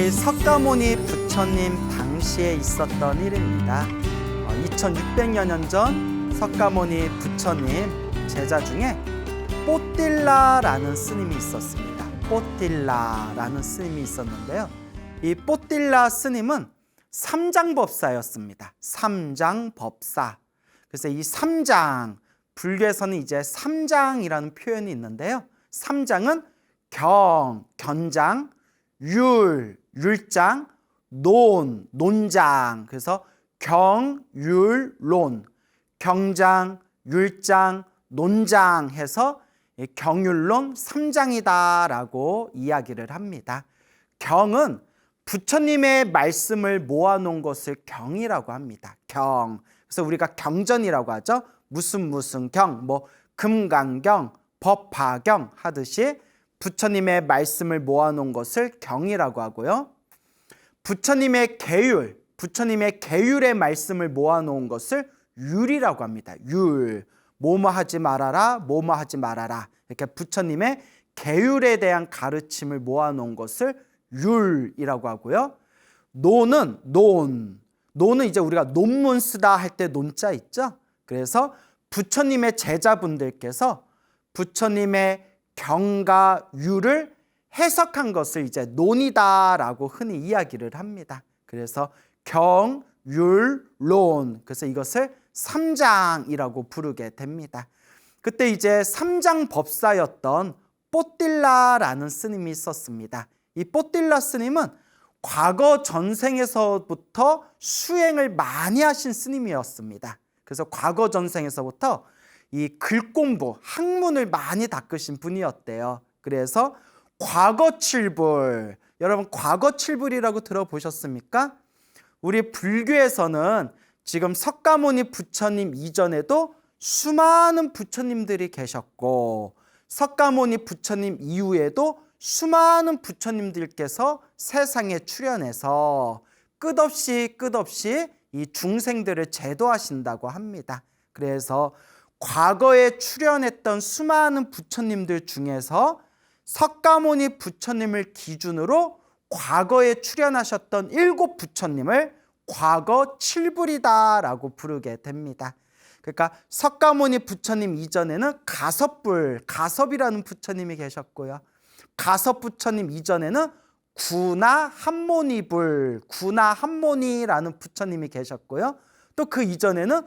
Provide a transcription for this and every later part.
이 석가모니 부처님 당시에 있었던 일입니다. 2600여 년 전 석가모니 부처님 제자 중에 뽀딜라라는 스님이 있었습니다. 뽀딜라라는 스님이 있었는데요. 이 뽀딜라 스님은 삼장법사였습니다. 삼장법사. 그래서 이 삼장, 불교에서는 이제 삼장이라는 표현이 있는데요. 삼장은 경, 견장, 율, 율장, 논, 논장. 그래서 경, 율, 론, 경장, 율장, 논장 해서 경율론 삼장이다라고 이야기를 합니다. 경은 부처님의 말씀을 모아놓은 것을 경이라고 합니다. 경. 그래서 우리가 경전이라고 하죠. 무슨 경, 뭐 금강경, 법화경 하듯이 부처님의 말씀을 모아놓은 것을 경이라고 하고요. 부처님의 계율, 부처님의 계율의 말씀을 모아놓은 것을 율이라고 합니다. 율, 뭐뭐 하지 말아라, 뭐뭐 하지 말아라. 이렇게 부처님의 계율에 대한 가르침을 모아놓은 것을 율이라고 하고요. 논은 이제 우리가 논문 쓰다 할 때 논자 있죠. 그래서 부처님의 제자분들께서 부처님의 경과 율을 해석한 것을 이제 논이다라고 흔히 이야기를 합니다. 그래서 경, 율, 론. 그래서 이것을 삼장이라고 부르게 됩니다. 그때 이제 삼장법사였던 뽀딜라라는 스님이 있었습니다. 이 뽀딜라 스님은 과거 전생에서부터 수행을 많이 하신 스님이었습니다. 그래서 과거 전생에서부터 이 글공부, 학문을 많이 닦으신 분이었대요. 그래서 과거칠불, 여러분 과거칠불이라고 들어보셨습니까? 우리 불교에서는 지금 석가모니 부처님 이전에도 수많은 부처님들이 계셨고 석가모니 부처님 이후에도 수많은 부처님들께서 세상에 출현해서 끝없이 이 중생들을 제도하신다고 합니다. 그래서 과거에 출현했던 수많은 부처님들 중에서 석가모니 부처님을 기준으로 과거에 출현하셨던 7 부처님을 과거 칠불이다라고 부르게 됩니다. 그러니까 석가모니 부처님 이전에는 가섭이라는 부처님이 계셨고요. 가섭 부처님 이전에는 구나한모니라는 부처님이 계셨고요. 또 그 이전에는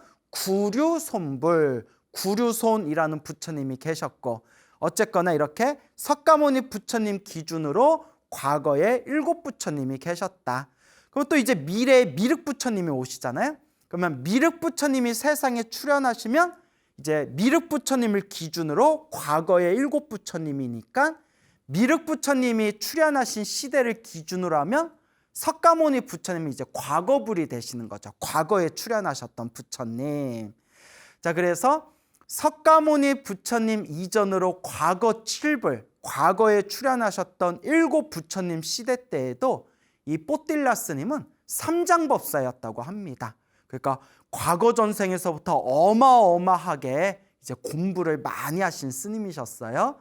구류손이라는 부처님이 계셨고, 어쨌거나 이렇게 석가모니 부처님 기준으로 과거에 7 부처님이 계셨다. 그럼 또 이제 미래에 미륵 부처님이 오시잖아요. 그러면 미륵 부처님이 세상에 출현하시면 이제 미륵 부처님을 기준으로 과거에 7 부처님이니까 미륵 부처님이 출현하신 시대를 기준으로 하면 석가모니 부처님이 이제 과거불이 되시는 거죠. 과거에 출현하셨던 부처님. 자, 그래서 석가모니 부처님 이전으로 과거 칠불, 과거에 출현하셨던 7 부처님 시대 때에도 이 뽀딜라 스님은 삼장법사였다고 합니다. 그러니까 과거 전생에서부터 어마어마하게 이제 공부를 많이 하신 스님이셨어요.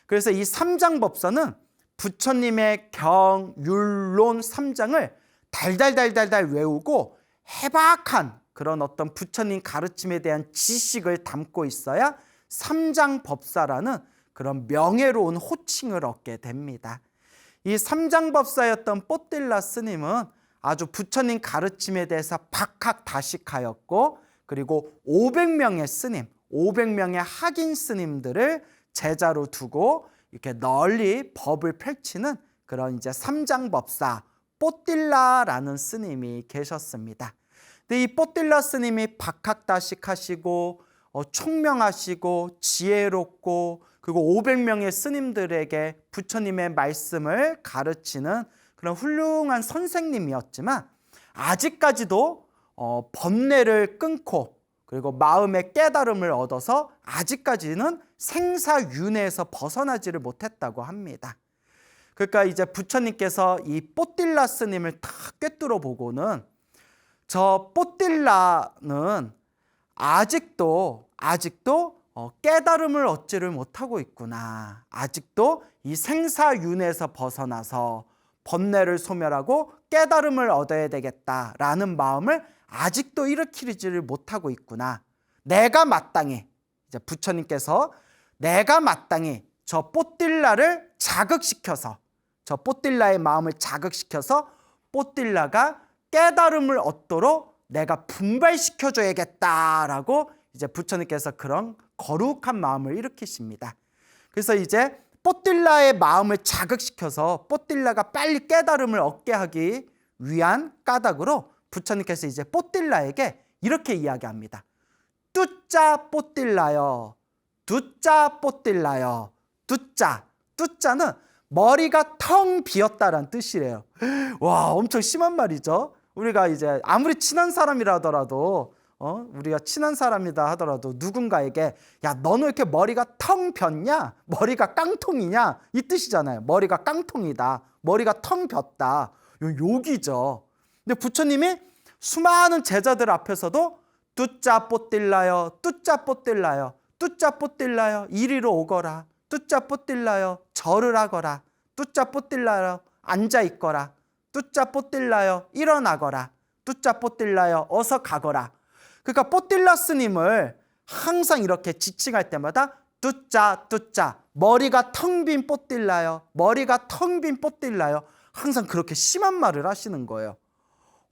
그래서 이 삼장법사는 부처님의 경, 율, 론 삼장을 달달달달달 외우고 해박한 그런 어떤 부처님 가르침에 대한 지식을 담고 있어야 삼장법사라는 그런 명예로운 호칭을 얻게 됩니다. 이 삼장법사였던 뽀딜라 스님은 아주 부처님 가르침에 대해서 박학다식하였고, 그리고 500명의 스님, 500명의 학인 스님들을 제자로 두고 이렇게 널리 법을 펼치는 그런 이제 삼장법사 뽀딜라라는 스님이 계셨습니다. 근데 이 뽀딜라 스님이 박학다식하시고 총명하시고 지혜롭고, 그리고 500명의 스님들에게 부처님의 말씀을 가르치는 그런 훌륭한 선생님이었지만, 아직까지도 번뇌를 끊고 그리고 마음의 깨달음을 얻어서 아직까지는 생사윤회에서 벗어나지를 못했다고 합니다. 그러니까 이제 부처님께서 이 뽀딜라 스님을 탁 꿰뚫어 보고는 저 뽀딜라는 아직도 깨달음을 얻지를 못하고 있구나. 아직도 이 생사윤회에서 벗어나서 번뇌를 소멸하고 깨달음을 얻어야 되겠다라는 마음을 아직도 일으키지를 못하고 있구나. 내가 마땅히, 이제 부처님께서 내가 마땅히 저 뽀딜라를 자극시켜서, 저 뽀딜라의 마음을 자극시켜서 뽀딜라가 깨달음을 얻도록 내가 분발시켜줘야겠다라고 이제 부처님께서 그런 거룩한 마음을 일으키십니다. 그래서 이제 뽀딜라의 마음을 자극시켜서 뽀딜라가 빨리 깨달음을 얻게 하기 위한 까닭으로 부처님께서 이제 뽀딜라에게 이렇게 이야기합니다. 뚜짜 뽀딜라여, 두짜 뽀딜라여. 뚜짜는 머리가 텅 비었다라는 뜻이래요. 와, 엄청 심한 말이죠. 우리가 이제 아무리 친한 사람이라 하더라도 우리가 친한 사람이다 하더라도 누군가에게 야, 너는 왜 이렇게 머리가 텅 폈냐? 머리가 깡통이냐? 이 뜻이잖아요. 머리가 깡통이다. 머리가 텅 폈다. 욕이죠. 근데 부처님이 수많은 제자들 앞에서도 뚜짜 뽀딜라여, 뚜짜 뽀딜라여, 뚜짜 뽀딜라여, 이리로 오거라. 뚜짜 뽀딜라여, 절을 하거라. 뚜짜 뽀딜라여, 앉아 있거라. 뚜짜 뽀딜라여, 일어나거라. 뚜짜 뽀딜라여, 어서 가거라. 그러니까 뽀딜라 스님을 항상 이렇게 지칭할 때마다 뚜짜 머리가 텅 빈 뽀딜라여, 머리가 텅 빈 뽀딜라여, 항상 그렇게 심한 말을 하시는 거예요.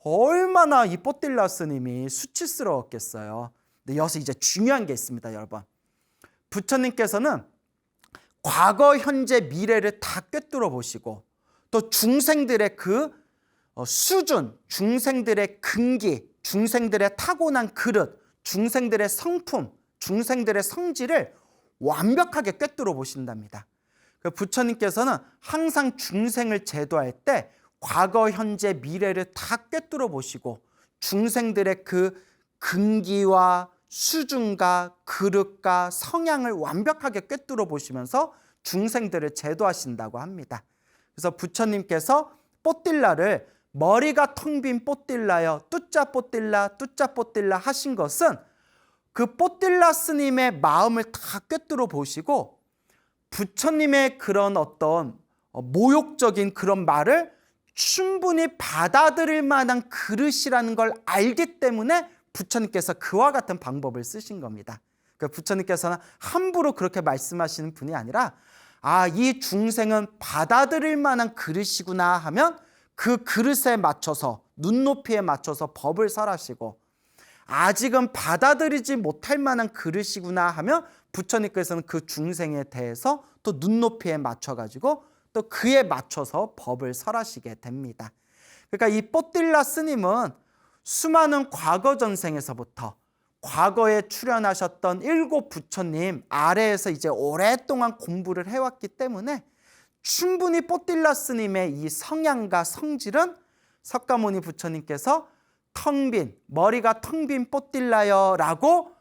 얼마나 이 뽀딜라 스님이 수치스러웠겠어요. 근데 여기서 이제 중요한 게 있습니다, 여러분. 부처님께서는 과거, 현재, 미래를 다 꿰뚫어 보시고 또 중생들의 그 수준, 중생들의 근기, 중생들의 타고난 그릇, 중생들의 성품, 중생들의 성질을 완벽하게 꿰뚫어 보신답니다. 부처님께서는 항상 중생을 제도할 때 과거, 현재, 미래를 다 꿰뚫어 보시고 중생들의 그 근기와 수준과 그릇과 성향을 완벽하게 꿰뚫어 보시면서 중생들을 제도하신다고 합니다. 그래서 부처님께서 뽀딜라를 머리가 텅 빈 뽀딜라여, 뚜짜 뽀딜라 하신 것은 그 뽀딜라 스님의 마음을 다 꿰뚫어 보시고 부처님의 그런 어떤 모욕적인 그런 말을 충분히 받아들일 만한 그릇이라는 걸 알기 때문에 부처님께서 그와 같은 방법을 쓰신 겁니다. 그러니까 부처님께서는 함부로 그렇게 말씀하시는 분이 아니라 이 중생은 받아들일 만한 그릇이구나 하면 그 그릇에 맞춰서 눈높이에 맞춰서 법을 설하시고 아직은 받아들이지 못할 만한 그릇이구나 하면 부처님께서는 그 중생에 대해서 또 눈높이에 맞춰가지고 또 그에 맞춰서 법을 설하시게 됩니다. 그러니까 이 뽀딜라 스님은 수많은 과거 전생에서부터 과거에 출연하셨던 7 부처님 아래에서 이제 오랫동안 공부를 해왔기 때문에 충분히 뽀딜라 스님의 이 성향과 성질은 석가모니 부처님께서 머리가 텅 빈 뽀딜라여 라고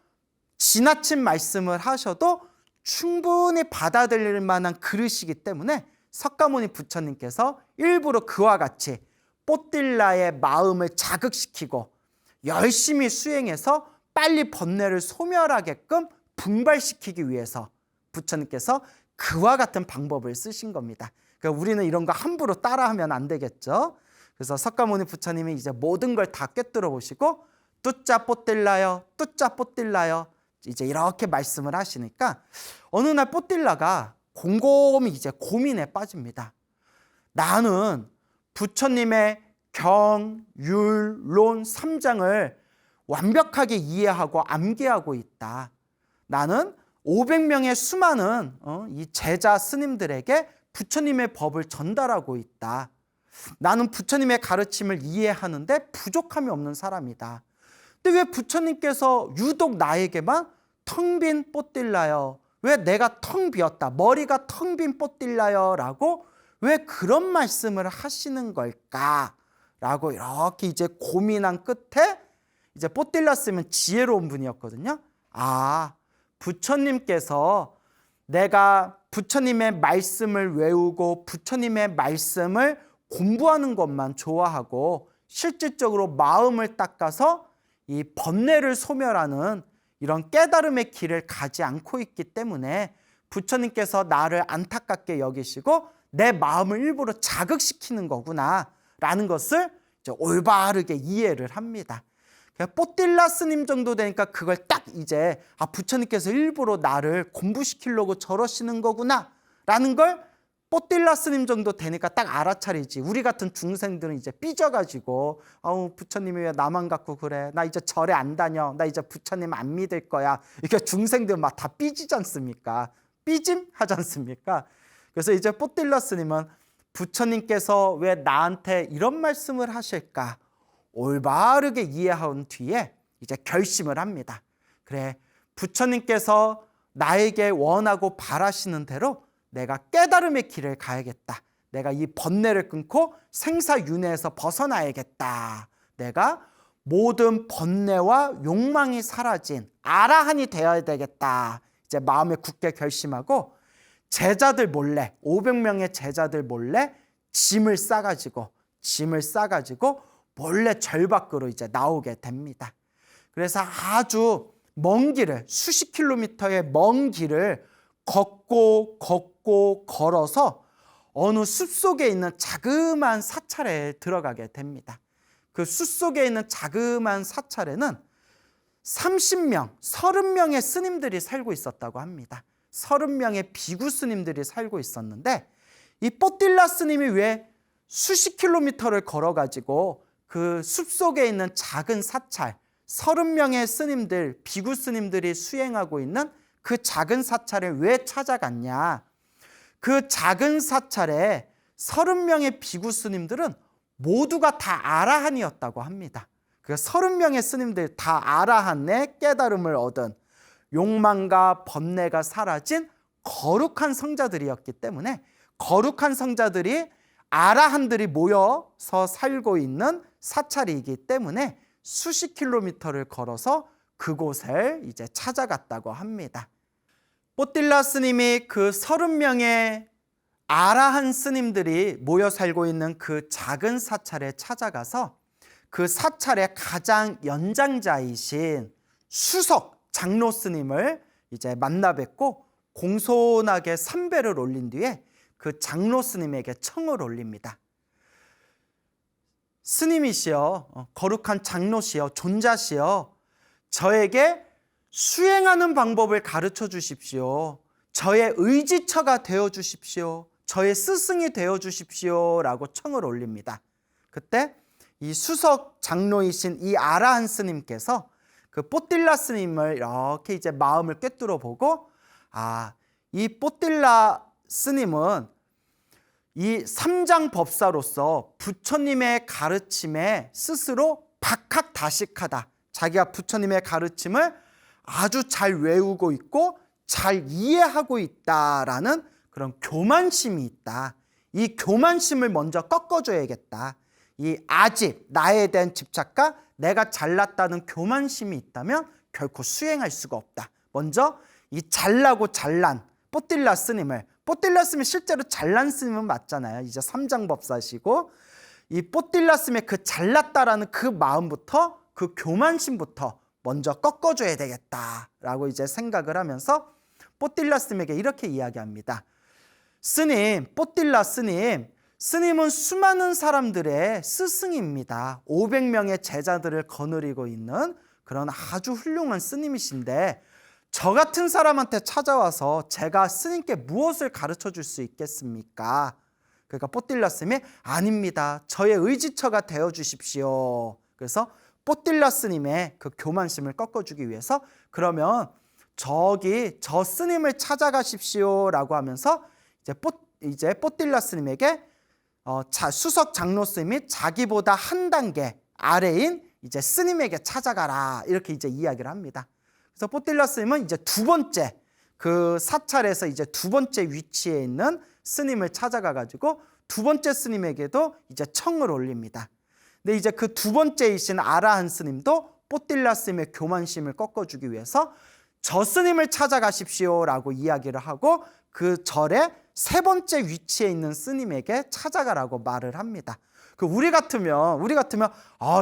지나친 말씀을 하셔도 충분히 받아들일 만한 그릇이기 때문에 석가모니 부처님께서 일부러 그와 같이 뽀딜라의 마음을 자극시키고 열심히 수행해서 빨리 번뇌를 소멸하게끔 분발시키기 위해서 부처님께서 그와 같은 방법을 쓰신 겁니다. 그러니까 우리는 이런 거 함부로 따라하면 안 되겠죠. 그래서 석가모니 부처님이 이제 모든 걸 다 꿰뚫어 보시고 뚜짜 뽀딜라여, 뚜짜 뽀딜라여 이제 이렇게 말씀을 하시니까 어느 날 뽀딜라가 곰곰이 이제 고민에 빠집니다. 나는 부처님의 경, 율, 론 3장을 완벽하게 이해하고 암기하고 있다. 나는 500명의 수많은 이 제자 스님들에게 부처님의 법을 전달하고 있다. 나는 부처님의 가르침을 이해하는데 부족함이 없는 사람이다. 근데 왜 부처님께서 유독 나에게만 텅 빈 뽀딜라여, 왜 내가 텅 비었다, 머리가 텅 빈 뽀딜라여 라고 왜 그런 말씀을 하시는 걸까? 라고 이렇게 이제 고민한 끝에 이제 뽀딜라 스님은 지혜로운 분이었거든요. 부처님께서 내가 부처님의 말씀을 외우고 부처님의 말씀을 공부하는 것만 좋아하고 실질적으로 마음을 닦아서 이 번뇌를 소멸하는 이런 깨달음의 길을 가지 않고 있기 때문에 부처님께서 나를 안타깝게 여기시고 내 마음을 일부러 자극시키는 거구나 라는 것을 이제 올바르게 이해를 합니다. 뽀딜라 스님 정도 되니까 그걸 딱 이제 부처님께서 일부러 나를 공부시키려고 저러시는 거구나 라는 걸 뽀딜라 스님 정도 되니까 딱 알아차리지. 우리 같은 중생들은 이제 삐져가지고 부처님이 왜 나만 갖고 그래, 나 이제 절에 안 다녀, 나 이제 부처님 안 믿을 거야. 이렇게 중생들 막 다 삐지지 않습니까? 삐짐 하지 않습니까? 그래서 이제 뽀딜라 스님은 부처님께서 왜 나한테 이런 말씀을 하실까 올바르게 이해한 뒤에 이제 결심을 합니다. 그래, 부처님께서 나에게 원하고 바라시는 대로 내가 깨달음의 길을 가야겠다. 내가 이 번뇌를 끊고 생사윤회에서 벗어나야겠다. 내가 모든 번뇌와 욕망이 사라진 아라한이 되어야 되겠다. 이제 마음에 굳게 결심하고 제자들 몰래, 500명의 제자들 몰래 짐을 싸가지고 몰래 절 밖으로 이제 나오게 됩니다. 그래서 아주 먼 길을, 수십 킬로미터의 먼 길을 걷고 걸어서 어느 숲속에 있는 자그마한 사찰에 들어가게 됩니다. 그 숲속에 있는 자그마한 사찰에는 30명, 30명의 스님들이 살고 있었다고 합니다. 30명의 비구 스님들이 살고 있었는데 이 뽀딜라 스님이 왜 수십 킬로미터를 걸어가지고 그 숲속에 있는 작은 사찰, 30명의 스님들, 비구 스님들이 수행하고 있는 그 작은 사찰에 왜 찾아갔냐? 그 작은 사찰에 30명의 비구 스님들은 모두가 다 아라한이었다고 합니다. 그 30명의 스님들 다 아라한의 깨달음을 얻은 욕망과 번뇌가 사라진 거룩한 성자들이었기 때문에 거룩한 성자들이 아라한들이 모여서 살고 있는 사찰이기 때문에 수십 킬로미터를 걸어서 그곳을 이제 찾아갔다고 합니다. 뽀딜라 스님이 그 30명의 아라한 스님들이 모여 살고 있는 그 작은 사찰에 찾아가서 그 사찰의 가장 연장자이신 수석 장로 스님을 이제 만나 뵙고 공손하게 삼배를 올린 뒤에 그 장로 스님에게 청을 올립니다. 스님이시여, 거룩한 장로시여, 존자시여, 저에게 수행하는 방법을 가르쳐 주십시오. 저의 의지처가 되어 주십시오. 저의 스승이 되어 주십시오 라고 청을 올립니다. 그때 이 수석 장로이신 이 아라한 스님께서 그 뽀딜라 스님을 이렇게 이제 마음을 꿰뚫어 보고, 이 뽀딜라 스님은 이 삼장법사로서 부처님의 가르침에 스스로 박학다식하다. 자기가 부처님의 가르침을 아주 잘 외우고 있고 잘 이해하고 있다라는 그런 교만심이 있다. 이 교만심을 먼저 꺾어줘야겠다. 이 아집, 나에 대한 집착과 내가 잘났다는 교만심이 있다면 결코 수행할 수가 없다. 먼저 이 잘나고 잘난 뽀딜라 스님을, 뽀딜라 스님이 실제로 잘난 스님은 맞잖아요. 이제 삼장법사시고 이 뽀딜라 스님의 그 잘났다라는 그 마음부터, 그 교만심부터 먼저 꺾어줘야 되겠다라고 이제 생각을 하면서 뽀딜라 스님에게 이렇게 이야기합니다. 스님, 뽀딜라 스님, 스님은 수많은 사람들의 스승입니다. 500명의 제자들을 거느리고 있는 그런 아주 훌륭한 스님이신데 저 같은 사람한테 찾아와서 제가 스님께 무엇을 가르쳐 줄 수 있겠습니까? 그러니까 뽀딜라 스님이 아닙니다. 저의 의지처가 되어 주십시오. 그래서 뽀딜라 스님의 그 교만심을 꺾어주기 위해서 그러면 저기 저 스님을 찾아가십시오 라고 하면서 이제 뽀딜라 스님에게 수석 장로 스님이 자기보다 한 단계 아래인 이제 스님에게 찾아가라 이렇게 이제 이야기를 합니다. 그래서 뽀딜라 스님은 이제 두 번째 그 사찰에서 이제 두 번째 위치에 있는 스님을 찾아가 가지고 두 번째 스님에게도 이제 청을 올립니다. 근데 이제 그 두 번째이신 아라한 스님도 뽀딜라 스님의 교만심을 꺾어주기 위해서 저 스님을 찾아가십시오라고 이야기를 하고 그 절에 세 번째 위치에 있는 스님에게 찾아가라고 말을 합니다. 우리 같으면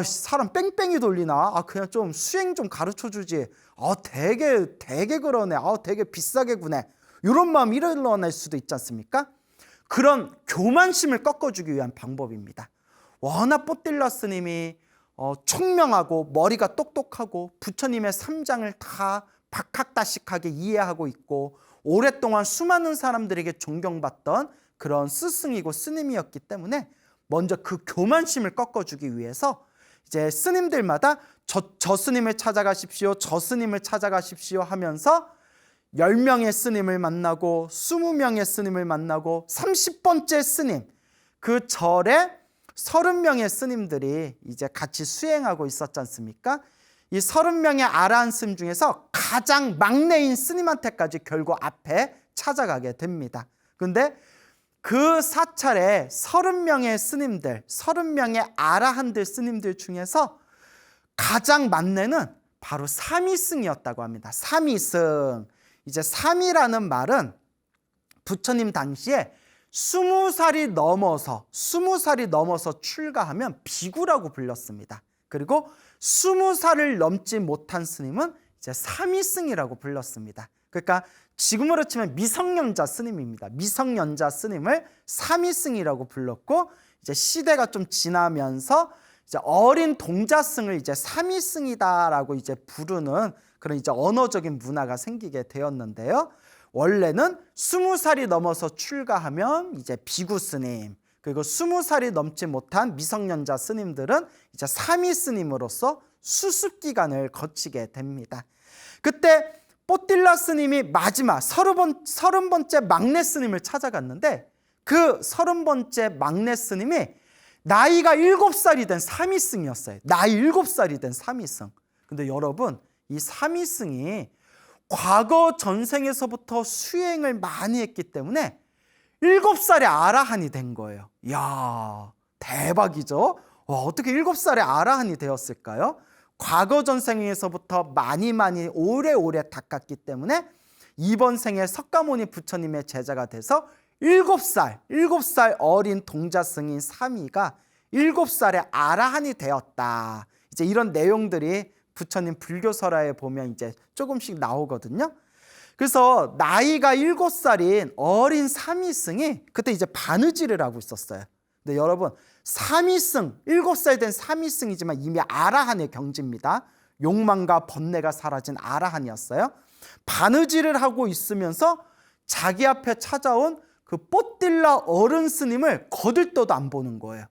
사람 뺑뺑이 돌리나? 그냥 좀 수행 좀 가르쳐 주지. 되게 그러네. 되게 비싸게 구네. 이런 마음 일어날 수도 있지 않습니까? 그런 교만심을 꺾어주기 위한 방법입니다. 워낙 뽀딜라 스님이 총명하고 머리가 똑똑하고 부처님의 삼장을 다 박학다식하게 이해하고 있고 오랫동안 수많은 사람들에게 존경받던 그런 스승이고 스님이었기 때문에 먼저 그 교만심을 꺾어주기 위해서 이제 스님들마다 저 스님을 찾아가십시오, 저 스님을 찾아가십시오 하면서 10명의 스님을 만나고 20명의 스님을 만나고 30번째 스님, 그 절에 30명의 스님들이 이제 같이 수행하고 있었지 않습니까? 이 30명의 아라한 스님 중에서 가장 막내인 스님한테까지 결국 앞에 찾아가게 됩니다. 그런데 그 사찰에 30명의 스님들, 30명의 아라한들 스님들 중에서 가장 막내는 바로 삼위승이었다고 합니다. 삼위승. 이제 삼위라는 말은 부처님 당시에 20살이 넘어서 출가하면 비구라고 불렸습니다. 그리고 20살을 넘지 못한 스님은 이제 삼위승이라고 불렀습니다. 그러니까 지금으로 치면 미성년자 스님입니다. 미성년자 스님을 삼위승이라고 불렀고, 이제 시대가 좀 지나면서 이제 어린 동자승을 이제 삼위승이다라고 이제 부르는 그런 이제 언어적인 문화가 생기게 되었는데요. 원래는 20살이 넘어서 출가하면 이제 비구 스님, 그리고 20살이 넘지 못한 미성년자 스님들은 이제 삼위 스님으로서 수습 기간을 거치게 됩니다. 그때 뽀딜라 스님이 마지막 30번째 막내 스님을 찾아갔는데, 그 30번째 막내 스님이 나이가 7살이 된 삼위승이었어요. 나이 7살이 된 삼위승. 근데 여러분, 이 삼위승이 과거 전생에서부터 수행을 많이 했기 때문에 7살에 아라한이 된 거예요. 이야, 대박이죠? 어떻게 7살에 아라한이 되었을까요? 과거 전생에서부터 많이 오래오래 닦았기 때문에 이번 생에 석가모니 부처님의 제자가 돼서 7살 어린 동자승인 삼위가 7살에 아라한이 되었다. 이제 이런 내용들이 부처님 불교설화에 보면 이제 조금씩 나오거든요. 그래서 나이가 7살인 어린 삼위승이 그때 이제 바느질을 하고 있었어요. 근데 여러분, 삼위승, 7살 된 삼위승이지만 이미 아라한의 경지입니다. 욕망과 번뇌가 사라진 아라한이었어요. 바느질을 하고 있으면서 자기 앞에 찾아온 그 뽀딜라 어른 스님을 거들떠도 안 보는 거예요.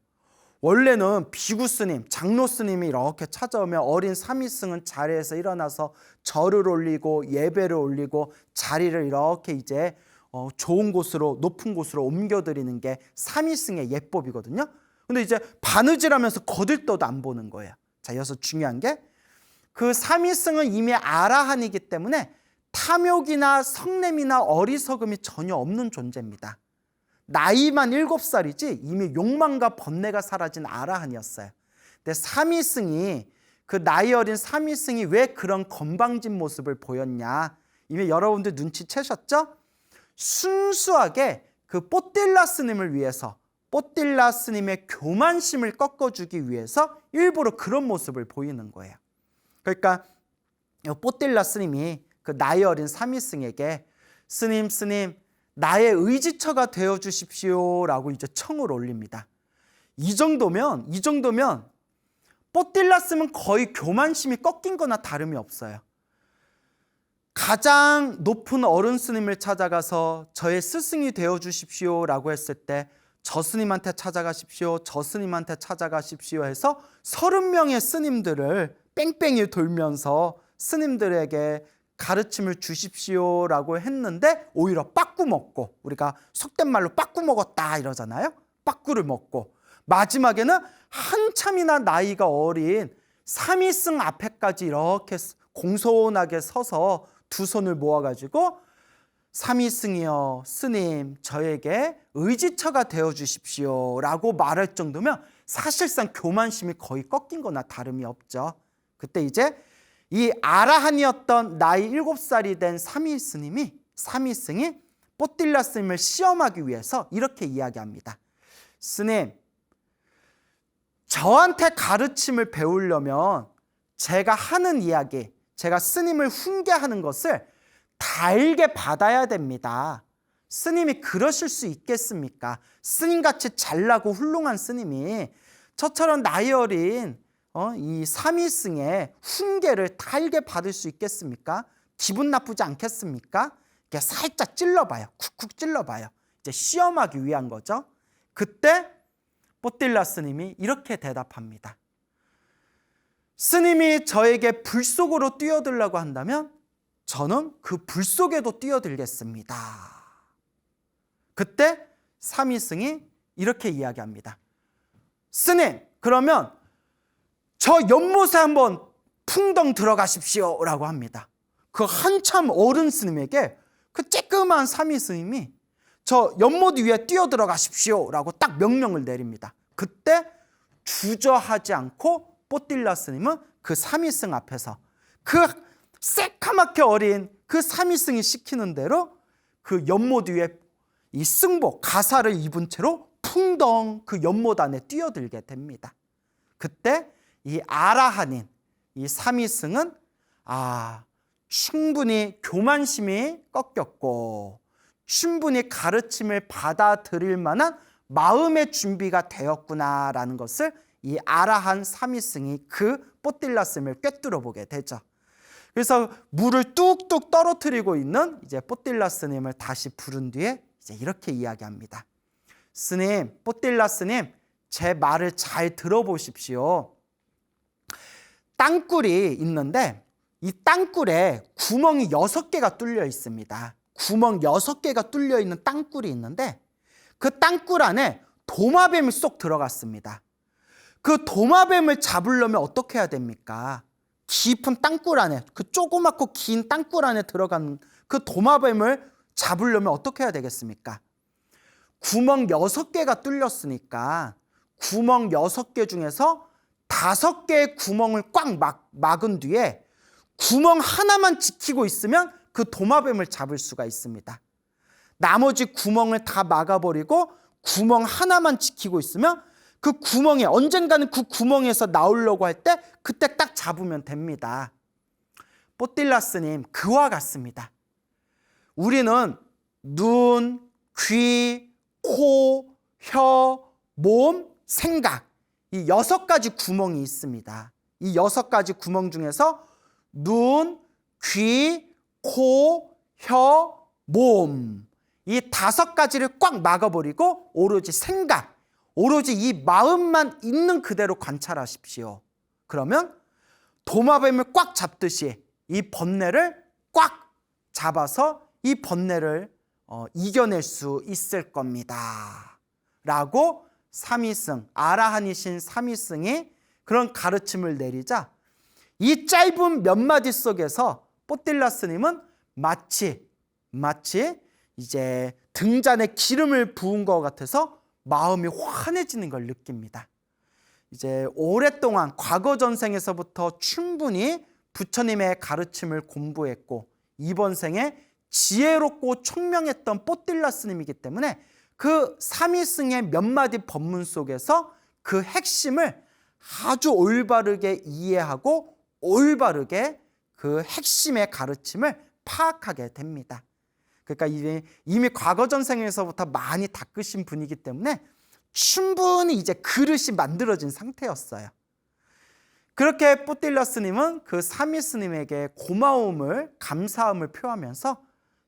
원래는 비구 스님, 장로 스님이 이렇게 찾아오면 어린 삼위승은 자리에서 일어나서 절을 올리고 예배를 올리고 자리를 이렇게 이제 좋은 곳으로, 높은 곳으로 옮겨드리는 게 삼위승의 예법이거든요. 근데 이제 바느질하면서 거들떠도 안 보는 거예요. 자, 여기서 중요한 게 그 삼위승은 이미 아라한이기 때문에 탐욕이나 성냄이나 어리석음이 전혀 없는 존재입니다. 나이만 7살이지 이미 욕망과 번뇌가 사라진 아라한이었어요. 근데 삼위승이, 그 나이 어린 삼위승이 왜 그런 건방진 모습을 보였냐, 이미 여러분들 눈치채셨죠? 순수하게 그 뽀딜라 스님을 위해서, 뽀딜라 스님의 교만심을 꺾어주기 위해서 일부러 그런 모습을 보이는 거예요. 그러니까 뽀딜라 스님이 그 나이 어린 삼위승에게 스님 나의 의지처가 되어 주십시오라고 이제 청을 올립니다. 이 정도면 뽀딜라 스님은 거의 교만심이 꺾인 거나 다름이 없어요. 가장 높은 어른 스님을 찾아가서 저의 스승이 되어 주십시오라고 했을 때 저 스님한테 찾아가십시오, 저 스님한테 찾아가십시오 해서 30명의 스님들을 뺑뺑이 돌면서 스님들에게 가르침을 주십시오라고 했는데 오히려 빠꾸 먹고, 우리가 속된 말로 빠꾸 먹었다 이러잖아요. 빠꾸를 먹고 마지막에는 한참이나 나이가 어린 삼위승 앞에까지 이렇게 공손하게 서서 두 손을 모아가지고 삼위승이여 스님 저에게 의지처가 되어 주십시오 라고 말할 정도면 사실상 교만심이 거의 꺾인 거나 다름이 없죠. 그때 이제 이 아라한이었던 나이 7살이 된 삼위승이 뽀딜라 스님을 시험하기 위해서 이렇게 이야기합니다. 스님, 저한테 가르침을 배우려면 제가 하는 이야기, 제가 스님을 훈계하는 것을 달게 받아야 됩니다. 스님이 그러실 수 있겠습니까? 스님같이 잘나고 훌륭한 스님이 저처럼 나이 어린 이 사미승의 훈계를 달게 받을 수 있겠습니까? 기분 나쁘지 않겠습니까? 이렇게 살짝 찔러봐요. 쿡쿡 찔러봐요. 이제 시험하기 위한 거죠. 그때 뽀틸라 스님이 이렇게 대답합니다. 스님이 저에게 불 속으로 뛰어들라고 한다면 저는 그 불 속에도 뛰어들겠습니다. 그때 사미승이 이렇게 이야기합니다. 스님, 그러면 저 연못에 한번 풍덩 들어가십시오 라고 합니다. 그 한참 어른 스님에게 그 쬐끄만 사미스님이 저 연못 위에 뛰어들어가십시오 라고 딱 명령을 내립니다. 그때 주저하지 않고 뽀틸라 스님은 그 사미승 앞에서 그 새카맣게 어린 그 사미승이 시키는 대로 그 연못 위에 이 승복, 가사를 입은 채로 풍덩 그 연못 안에 뛰어들게 됩니다. 그때 이 아라한인 이 사미승은 충분히 교만심이 꺾였고 충분히 가르침을 받아들일 만한 마음의 준비가 되었구나라는 것을 이 아라한 사미승이 그 뽀틸라 스님을 꿰뚫어 보게 되죠. 그래서 물을 뚝뚝 떨어뜨리고 있는 이제 뽀틸라 스님을 다시 부른 뒤에 이제 이렇게 이야기합니다. 스님, 뽀틸라 스님, 제 말을 잘 들어보십시오. 땅굴이 있는데 이 땅굴에 구멍이 6개가 뚫려 있습니다. 구멍 6개가 뚫려 있는 땅굴이 있는데 그 땅굴 안에 도마뱀이 쏙 들어갔습니다. 그 도마뱀을 잡으려면 어떻게 해야 됩니까? 깊은 땅굴 안에, 그 조그맣고 긴 땅굴 안에 들어간 그 도마뱀을 잡으려면 어떻게 해야 되겠습니까? 구멍 6개가 뚫렸으니까 구멍 6개 중에서 5개의 구멍을 꽉 막은 뒤에 구멍 하나만 지키고 있으면 그 도마뱀을 잡을 수가 있습니다. 나머지 구멍을 다 막아버리고 구멍 하나만 지키고 있으면 그 구멍에 언젠가는 그 구멍에서 나오려고 할 때 그때 딱 잡으면 됩니다. 뽀틸라 스님, 그와 같습니다. 우리는 눈, 귀, 코, 혀, 몸, 생각 이 6가지 구멍이 있습니다. 이 6가지 구멍 중에서 눈, 귀, 코, 혀, 몸 이 5가지를 꽉 막아버리고 오로지 생각, 오로지 이 마음만 있는 그대로 관찰하십시오. 그러면 도마뱀을 꽉 잡듯이 이 번뇌를 꽉 잡아서 이 번뇌를 이겨낼 수 있을 겁니다. 라고 사미승, 아라한이신 사미승이 그런 가르침을 내리자 이 짧은 몇 마디 속에서 뽀틸라 스님은 마치 이제 등잔에 기름을 부은 것 같아서 마음이 환해지는 걸 느낍니다. 이제 오랫동안 과거 전생에서부터 충분히 부처님의 가르침을 공부했고 이번 생에 지혜롭고 총명했던 뽀틸라 스님이기 때문에 그 사미승의 몇 마디 법문 속에서 그 핵심을 아주 올바르게 이해하고 올바르게 그 핵심의 가르침을 파악하게 됩니다. 그러니까 이미 과거 전생에서부터 많이 닦으신 분이기 때문에 충분히 이제 그릇이 만들어진 상태였어요. 그렇게 뽀틸라 스님은 그 사미 스님에게 고마움을, 감사함을 표하면서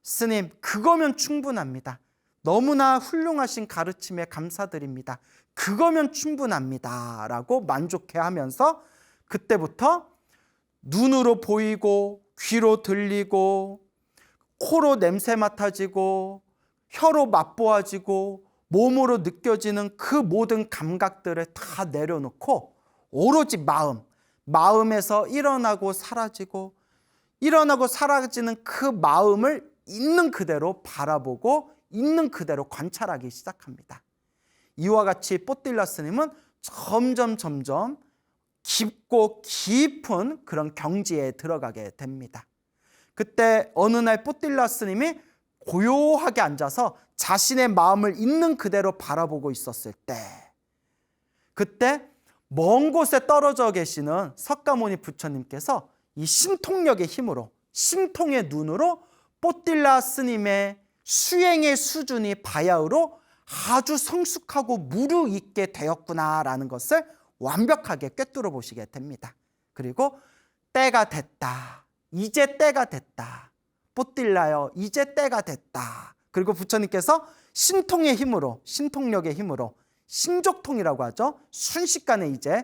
스님, 그거면 충분합니다. 너무나 훌륭하신 가르침에 감사드립니다. 그거면 충분합니다. 라고 만족해하면서 그때부터 눈으로 보이고 귀로 들리고 코로 냄새 맡아지고 혀로 맛보아지고 몸으로 느껴지는 그 모든 감각들을 다 내려놓고 오로지 마음에서 일어나고 사라지는 그 마음을 있는 그대로 바라보고 있는 그대로 관찰하기 시작합니다. 이와 같이 뽀틸라 스님은 점점 깊고 깊은 그런 경지에 들어가게 됩니다. 그때 어느 날 뽀틸라 스님이 고요하게 앉아서 자신의 마음을 있는 그대로 바라보고 있었을 때 그때 먼 곳에 떨어져 계시는 석가모니 부처님께서 이 신통력의 힘으로 신통의 눈으로 뽀틸라 스님의 수행의 수준이 바야흐로 아주 성숙하고 무르익게 되었구나라는 것을 완벽하게 꿰뚫어 보시게 됩니다. 그리고 때가 됐다. 이제 때가 됐다. 뽀딜라여 이제 때가 됐다. 그리고 부처님께서 신통의 힘으로, 신통력의 힘으로, 신족통이라고 하죠. 순식간에 이제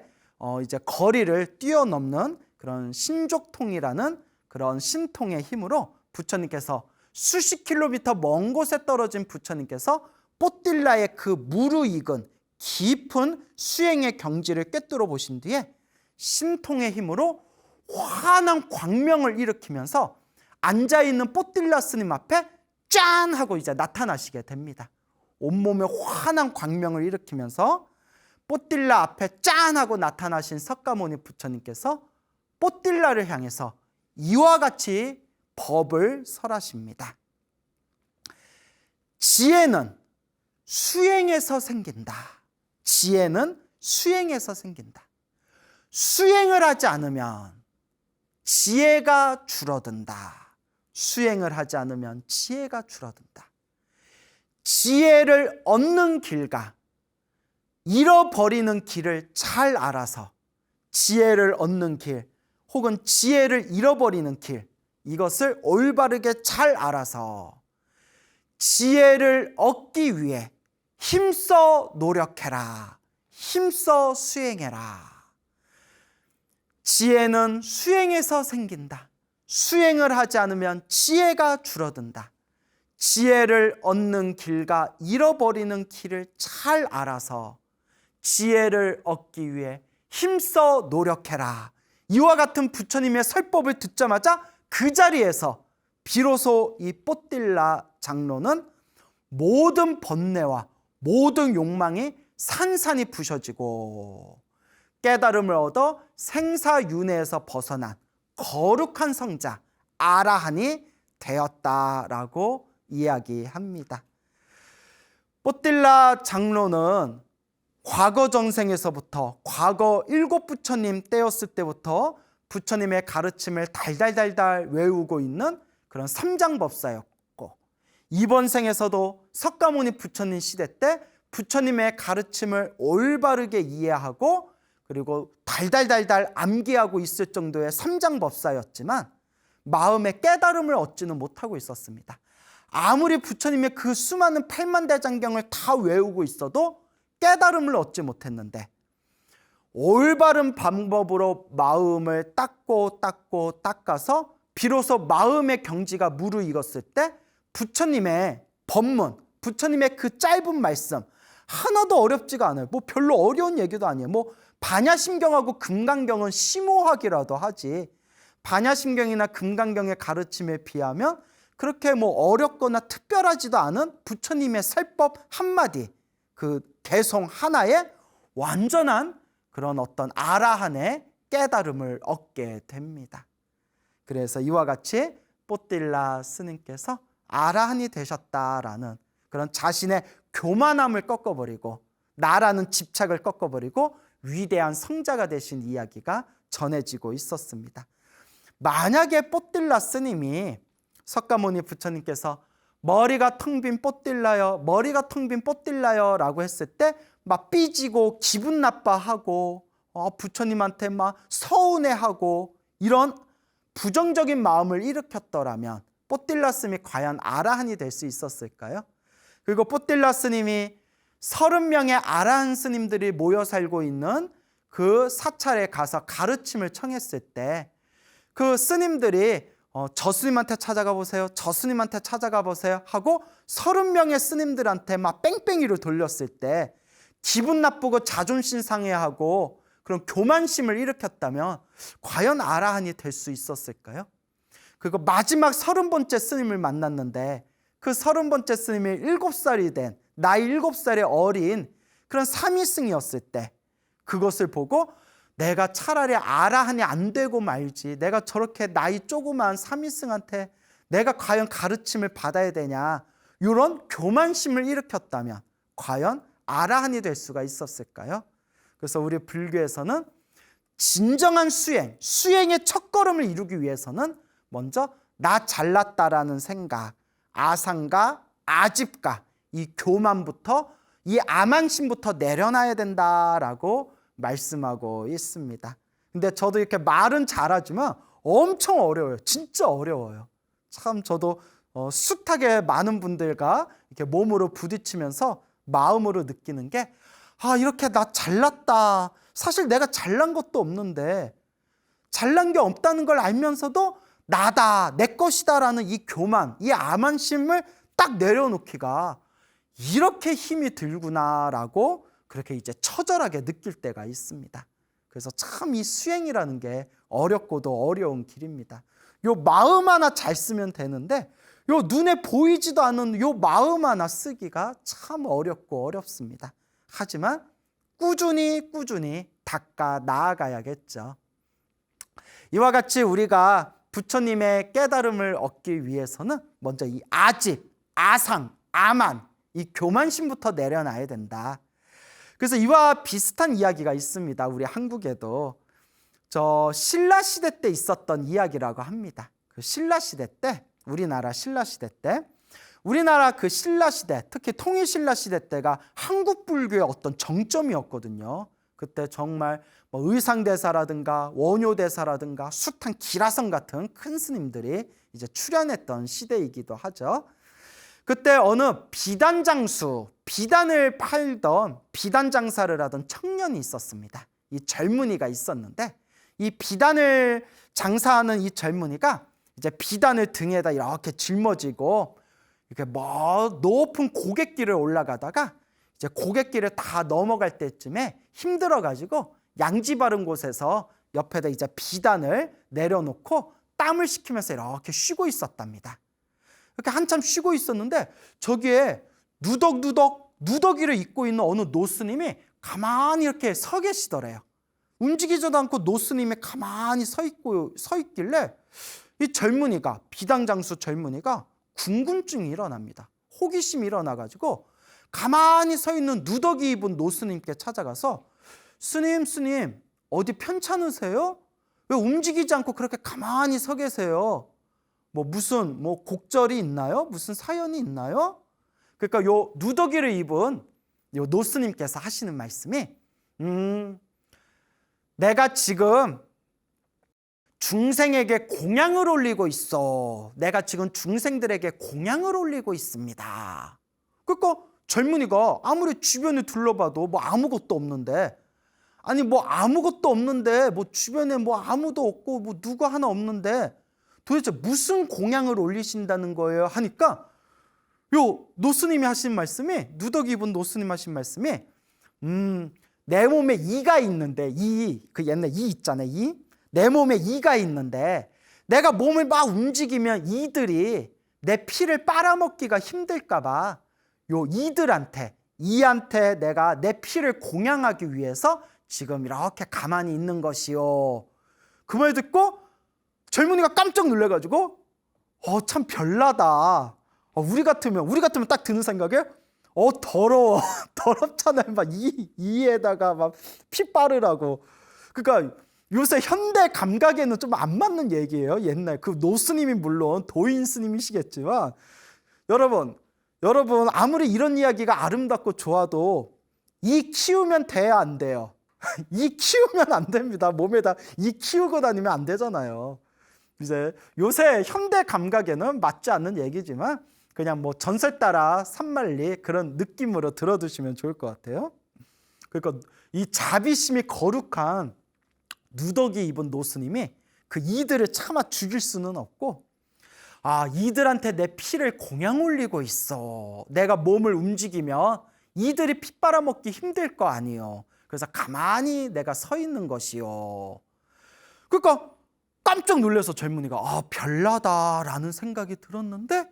거리를 뛰어넘는 그런 신족통이라는 그런 신통의 힘으로 부처님께서 수십 킬로미터 먼 곳에 떨어진 부처님께서 뽀딜라의 그 무르익은 깊은 수행의 경지를 꿰뚫어 보신 뒤에 신통의 힘으로 환한 광명을 일으키면서 앉아있는 뽀딜라 스님 앞에 짠 하고 이제 나타나시게 됩니다. 온몸에 환한 광명을 일으키면서 뽀딜라 앞에 짠 하고 나타나신 석가모니 부처님께서 뽀딜라를 향해서 이와 같이 법을 설하십니다. 지혜는 수행에서 생긴다. 지혜는 수행에서 생긴다. 수행을 하지 않으면 지혜가 줄어든다. 수행을 하지 않으면 지혜가 줄어든다. 지혜를 얻는 길과 잃어버리는 길을 잘 알아서 지혜를 얻는 길 혹은 지혜를 잃어버리는 길, 이것을 올바르게 잘 알아서 지혜를 얻기 위해 힘써 노력해라. 힘써 수행해라. 지혜는 수행에서 생긴다. 수행을 하지 않으면 지혜가 줄어든다. 지혜를 얻는 길과 잃어버리는 길을 잘 알아서 지혜를 얻기 위해 힘써 노력해라. 이와 같은 부처님의 설법을 듣자마자 그 자리에서 비로소 이 뽀딜라 장로는 모든 번뇌와 모든 욕망이 산산이 부셔지고 깨달음을 얻어 생사윤회에서 벗어난 거룩한 성자 아라한이 되었다라고 이야기합니다. 뽀딜라 장로는 과거 정생에서부터 과거 일곱 부처님 때였을 때부터 부처님의 가르침을 달달달달 외우고 있는 그런 삼장법사였고, 이번 생에서도 석가모니 부처님 시대 때 부처님의 가르침을 올바르게 이해하고 그리고 달달달달 암기하고 있을 정도의 삼장법사였지만 마음의 깨달음을 얻지는 못하고 있었습니다. 아무리 부처님의 그 수많은 팔만대장경을 다 외우고 있어도 깨달음을 얻지 못했는데, 올바른 방법으로 마음을 닦아서 비로소 마음의 경지가 무르익었을 때 부처님의 법문, 부처님의 그 짧은 말씀 하나도 어렵지가 않아요. 뭐 별로 어려운 얘기도 아니에요. 뭐 반야심경하고 금강경은 심오하기라도 하지, 반야심경이나 금강경의 가르침에 비하면 그렇게 뭐 어렵거나 특별하지도 않은 부처님의 설법 한마디, 그 개송 하나에 완전한 그런 어떤 아라한의 깨달음을 얻게 됩니다. 그래서 이와 같이 뽀딜라 스님께서 아라한이 되셨다라는 그런 자신의 교만함을 꺾어버리고 나라는 집착을 꺾어버리고 위대한 성자가 되신 이야기가 전해지고 있었습니다. 만약에 뽀딜라 스님이 석가모니 부처님께서 머리가 텅 빈 뽀딜라요, 머리가 텅 빈 뽀딜라요 라고 했을 때 막 삐지고 기분 나빠하고 부처님한테 막 서운해하고 이런 부정적인 마음을 일으켰더라면 뽀딜라 스님이 과연 아라한이 될 수 있었을까요? 그리고 뽀딜라 스님이 30명의 아라한 스님들이 모여 살고 있는 그 사찰에 가서 가르침을 청했을 때 그 스님들이 저 스님한테 찾아가 보세요, 저 스님한테 찾아가 보세요 하고 30명의 스님들한테 막 뺑뺑이를 돌렸을 때 기분 나쁘고 자존심 상해하고 그런 교만심을 일으켰다면 과연 아라한이 될 수 있었을까요? 그리고 마지막 30번째 스님을 만났는데 그 30번째 스님이 7살이 된, 나이 7살의 어린 그런 삼위승이었을 때 그것을 보고 내가 차라리 아라한이 안 되고 말지, 내가 저렇게 나이 조그만 삼위승한테 내가 과연 가르침을 받아야 되냐, 이런 교만심을 일으켰다면 과연 아라한이 될 수가 있었을까요? 그래서 우리 불교에서는 진정한 수행의 첫걸음을 이루기 위해서는 먼저 나 잘났다라는 생각, 아상과 아집과 이 교만부터, 이 암한심부터 내려놔야 된다라고 말씀하고 있습니다. 근데 저도 이렇게 말은 잘하지만 엄청 어려워요. 진짜 어려워요. 참 저도 숱하게 많은 분들과 이렇게 몸으로 부딪히면서 마음으로 느끼는 게, 이렇게 나 잘났다. 사실 내가 잘난 것도 없는데, 잘난 게 없다는 걸 알면서도 나다, 내 것이다라는 이 교만, 이 암한심을 딱 내려놓기가 이렇게 힘이 들구나라고 그렇게 이제 처절하게 느낄 때가 있습니다. 그래서 참 이 수행이라는 게 어렵고도 어려운 길입니다. 요 마음 하나 잘 쓰면 되는데, 요 눈에 보이지도 않는 요 마음 하나 쓰기가 참 어렵고 어렵습니다. 하지만 꾸준히 닦아 나아가야겠죠. 이와 같이 우리가 부처님의 깨달음을 얻기 위해서는 먼저 이 아집, 아상, 아만, 이 교만심부터 내려놔야 된다. 그래서 이와 비슷한 이야기가 있습니다. 우리 한국에도 저 신라시대 때 있었던 이야기라고 합니다. 그 신라시대 때, 우리나라 신라시대 때, 우리나라 그 신라시대, 특히 통일신라시대 때가 한국 불교의 어떤 정점이었거든요. 그때 정말 뭐 의상대사라든가 원효대사라든가 숱한 기라성 같은 큰 스님들이 이제 출연했던 시대이기도 하죠. 그때 어느 비단장수, 비단을 팔던 비단 장사를 하던 청년이 있었습니다. 이 젊은이가 있었는데, 이 비단을 장사하는 이 젊은이가 이제 비단을 등에다 이렇게 짊어지고 이렇게 높은 고갯길을 올라가다가 이제 고갯길을 다 넘어갈 때쯤에 힘들어가지고 양지 바른 곳에서 옆에다 이제 비단을 내려놓고 땀을 식히면서 이렇게 쉬고 있었답니다. 이렇게 한참 쉬고 있었는데 저기에 누더기를 입고 있는 어느 노스님이 가만히 이렇게 서 계시더래요. 움직이지도 않고 노스님이 가만히 서 있길래 이 젊은이가, 비단장수 젊은이가 궁금증이 일어납니다. 호기심이 일어나가지고 가만히 서 있는 누더기 입은 노스님께 찾아가서, 스님 어디 편찮으세요? 왜 움직이지 않고 그렇게 가만히 서 계세요? 무슨 곡절이 있나요? 무슨 사연이 있나요? 그러니까 요 누더기를 입은 요 노스님께서 하시는 말씀이, 내가 지금 중생에게 공양을 올리고 있어. 내가 지금 중생들에게 공양을 올리고 있습니다. 그러니까 젊은이가 아무리 주변을 둘러봐도 아무것도 없는데, 아무것도 없는데 주변에 아무도 없고 누구 하나 없는데 도대체 무슨 공양을 올리신다는 거예요? 하니까 요 노스님이 하신 말씀이, 누더기 입은 노스님 하신 말씀이, 내 몸에 이가 있는데, 그 옛날 이 있잖아요. 내 몸에 이가 있는데 내가 몸을 막 움직이면 이들이 내 피를 빨아먹기가 힘들까 봐 요 이한테 내가 내 피를 공양하기 위해서 지금 이렇게 가만히 있는 것이요. 그 말 듣고 젊은이가 깜짝 놀라가지고 참 별나다. 우리 같으면 딱 드는 생각에 더러워. 더럽잖아요. 막 이에다가 막 피 빠르라고. 그러니까 요새 현대 감각에는 좀 안 맞는 얘기예요. 옛날 그 노스님이 물론 도인 스님이시겠지만, 여러분 아무리 이런 이야기가 아름답고 좋아도 이 키우면 돼야 안 돼요. 이 키우면 안 됩니다. 몸에다 이 키우고 다니면 안 되잖아요. 이제 요새 현대 감각에는 맞지 않는 얘기지만 그냥 전설 따라 산만리 그런 느낌으로 들어두시면 좋을 것 같아요. 그러니까 이 자비심이 거룩한 누더기 입은 노스님이 그 이들을 차마 죽일 수는 없고, 이들한테 내 피를 공양 올리고 있어. 내가 몸을 움직이면 이들이 피 빨아먹기 힘들 거 아니요. 그래서 가만히 내가 서 있는 것이요. 그러니까 깜짝 놀라서 젊은이가 별나다라는 생각이 들었는데,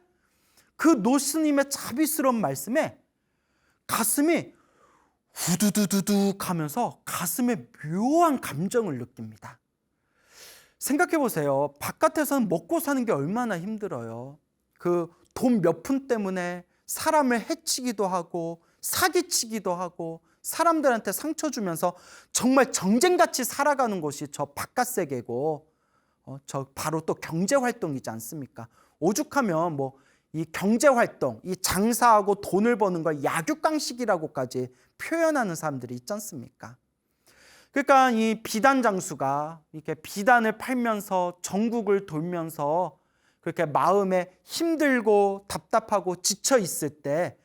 그 노스님의 자비스러운 말씀에 가슴이 후두두두둑 하면서 가슴에 묘한 감정을 느낍니다. 생각해 보세요. 바깥에서는 먹고 사는 게 얼마나 힘들어요. 그 돈 몇 푼 때문에 사람을 해치기도 하고 사기치기도 하고 사람들한테 상처 주면서 정말 정쟁같이 살아가는 곳이 저 바깥 세계고, 저 바로 또 경제활동이지 않습니까? 오죽하면 이 경제활동, 이 장사하고 돈을 버는 걸 약육강식이라고까지 표현하는 사람들이 있지 않습니까? 그러니까 이 비단 장수가 이렇게 비단을 팔면서 전국을 돌면서 그렇게 마음에 힘들고 답답하고 지쳐 있을 때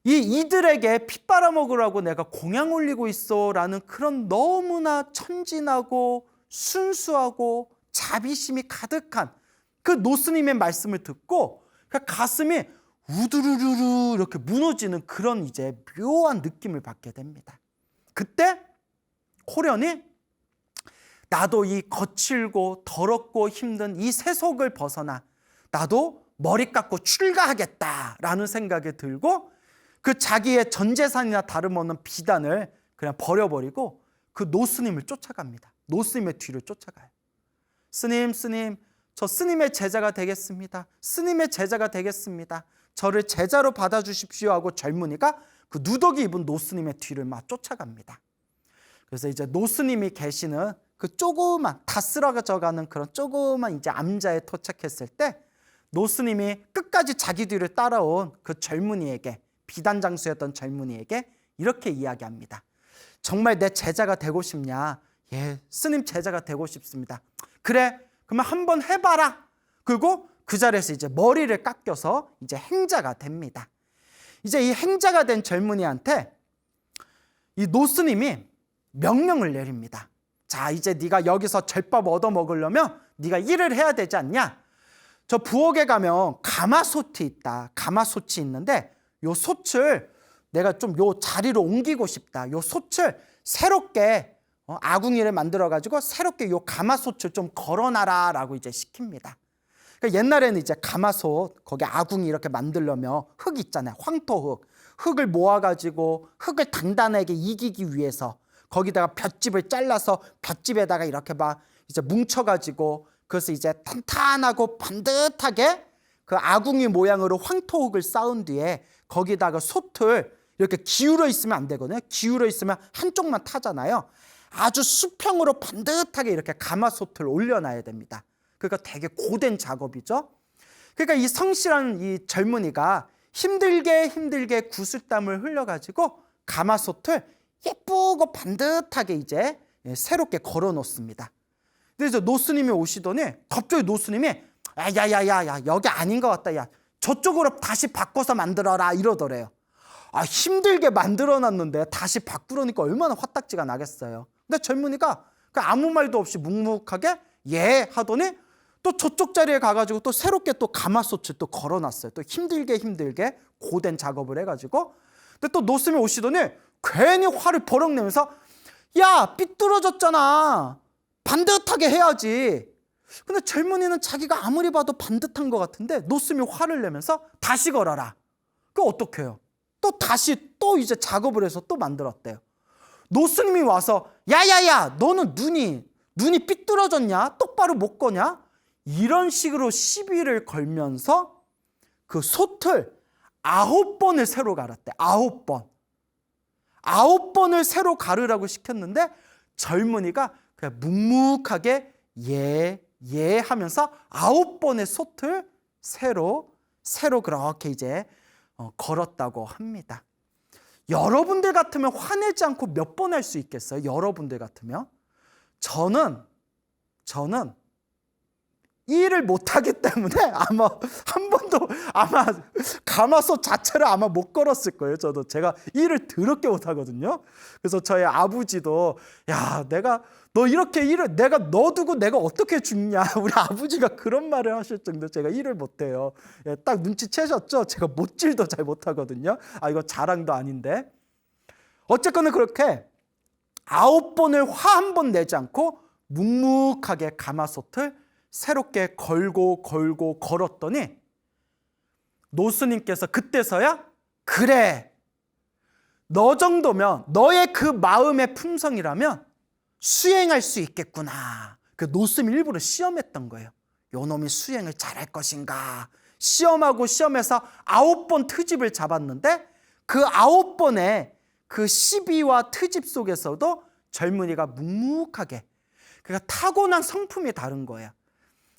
이들에게 피 빨아먹으라고 내가 공양 올리고 있어라는 그런 너무나 천진하고 순수하고 자비심이 가득한 그 노스님의 말씀을 듣고 가슴이 우두루루루 이렇게 무너지는 그런 이제 묘한 느낌을 받게 됩니다. 그때 호련이 나도 이 거칠고 더럽고 힘든 이 세속을 벗어나 나도 머리 깎고 출가하겠다라는 생각이 들고 그 자기의 전 재산이나 다름없는 비단을 그냥 버려버리고 그 노스님을 쫓아갑니다. 노스님의 뒤를 쫓아가요. 스님, 저 스님의 제자가 되겠습니다. 스님의 제자가 되겠습니다. 저를 제자로 받아주십시오 하고 젊은이가 그 누더기 입은 노스님의 뒤를 막 쫓아갑니다. 그래서 이제 노스님이 계시는 그 조그만 다 쓰러져가는 그런 조그만 이제 암자에 도착했을 때 노스님이 끝까지 자기 뒤를 따라온 그 젊은이에게 비단장수였던 젊은이에게 이렇게 이야기합니다. 정말 내 제자가 되고 싶냐? 예, 스님 제자가 되고 싶습니다. 그래, 그러면 한번 해봐라. 그리고 그 자리에서 이제 머리를 깎여서 이제 행자가 됩니다. 이제 이 행자가 된 젊은이한테 이 노스님이 명령을 내립니다. 자, 이제 네가 여기서 절밥 얻어 먹으려면 네가 일을 해야 되지 않냐? 저 부엌에 가면 가마솥이 있다. 가마솥이 있는데 요 솥을 내가 좀 요 자리로 옮기고 싶다. 요 솥을 새롭게 아궁이를 만들어가지고 새롭게 요 가마솥을 좀 걸어놔라 라고 이제 시킵니다. 그러니까 옛날에는 이제 가마솥 거기 아궁이 이렇게 만들려면 흙 있잖아요. 황토흙. 흙을 모아가지고 흙을 단단하게 이기기 위해서 거기다가 볏짚을 잘라서 볏짚에다가 이렇게 막 이제 뭉쳐가지고 그래서 이제 탄탄하고 반듯하게 그 아궁이 모양으로 황토흙을 쌓은 뒤에 거기다가 솥을 이렇게 기울어 있으면 안 되거든요. 기울어 있으면 한쪽만 타잖아요. 아주 수평으로 반듯하게 이렇게 가마솥을 올려놔야 됩니다. 그러니까 되게 고된 작업이죠. 그러니까 이 성실한 이 젊은이가 힘들게 구슬땀을 흘려가지고 가마솥을 예쁘고 반듯하게 이제 새롭게 걸어 놓습니다. 근데 이제 노스님이 오시더니 갑자기 노스님이 야 여기 아닌 것 같다. 야 저쪽으로 다시 바꿔서 만들어라 이러더래요. 힘들게 만들어 놨는데 다시 바꾸려니까 얼마나 화딱지가 나겠어요. 근데 젊은이가 아무 말도 없이 묵묵하게 예 하더니 또 저쪽 자리에 가가지고 또 새롭게 또 가마솥을 또 걸어놨어요. 또 힘들게 고된 작업을 해가지고. 근데 또 노스님이 오시더니 괜히 화를 버럭 내면서 야 삐뚤어졌잖아. 반듯하게 해야지. 근데 젊은이는 자기가 아무리 봐도 반듯한 것 같은데 노스님이 화를 내면서 다시 걸어라. 그거 어떡해요? 또 다시 또 이제 작업을 해서 또 만들었대요. 노스님이 와서 야야야 너는 눈이 삐뚤어졌냐? 똑바로 못 거냐? 이런 식으로 시비를 걸면서 그 솥을 9번을 새로 갈았대. 9번. 9번을 새로 가르라고 시켰는데 젊은이가 그냥 묵묵하게 예 하면서 9번의 솥을 새로 그렇게 이제 걸었다고 합니다. 여러분들 같으면 화내지 않고 몇 번 할 수 있겠어요? 여러분들 같으면? 저는 일을 못하기 때문에 아마 한 번도 가마솥 자체를 아마 못 걸었을 거예요. 제가 일을 더럽게 못하거든요. 그래서 저희 아버지도 야 너 이렇게 일을 내가 너 두고 내가 어떻게 죽냐 우리 아버지가 그런 말을 하실 정도로 제가 일을 못해요. 딱 눈치채셨죠? 제가 못질도 잘 못하거든요. 이거 자랑도 아닌데 어쨌거나 그렇게 9번을 화 한 번 내지 않고 묵묵하게 가마솥을 새롭게 걸었더니 노스님께서 그때서야 그래 너 정도면 너의 그 마음의 품성이라면 수행할 수 있겠구나. 그 노스님 일부러 시험했던 거예요. 요 놈이 수행을 잘할 것인가. 시험해서 9번 트집을 잡았는데 그 9번의 그 시비와 트집 속에서도 젊은이가 묵묵하게 그러니까 타고난 성품이 다른 거예요.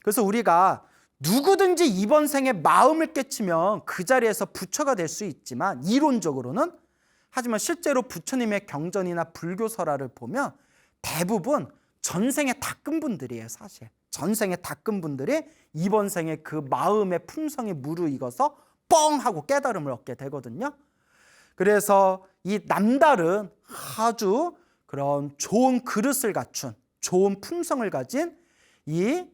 그래서 우리가 누구든지 이번 생에 마음을 깨치면 그 자리에서 부처가 될 수 있지만 이론적으로는, 하지만 실제로 부처님의 경전이나 불교설화를 보면 대부분 전생에 닦은 분들이에요. 사실 전생에 닦은 분들이 이번 생에 그 마음의 품성이 무르익어서 뻥 하고 깨달음을 얻게 되거든요. 그래서 이 남다른 아주 그런 좋은 그릇을 갖춘, 좋은 품성을 가진 이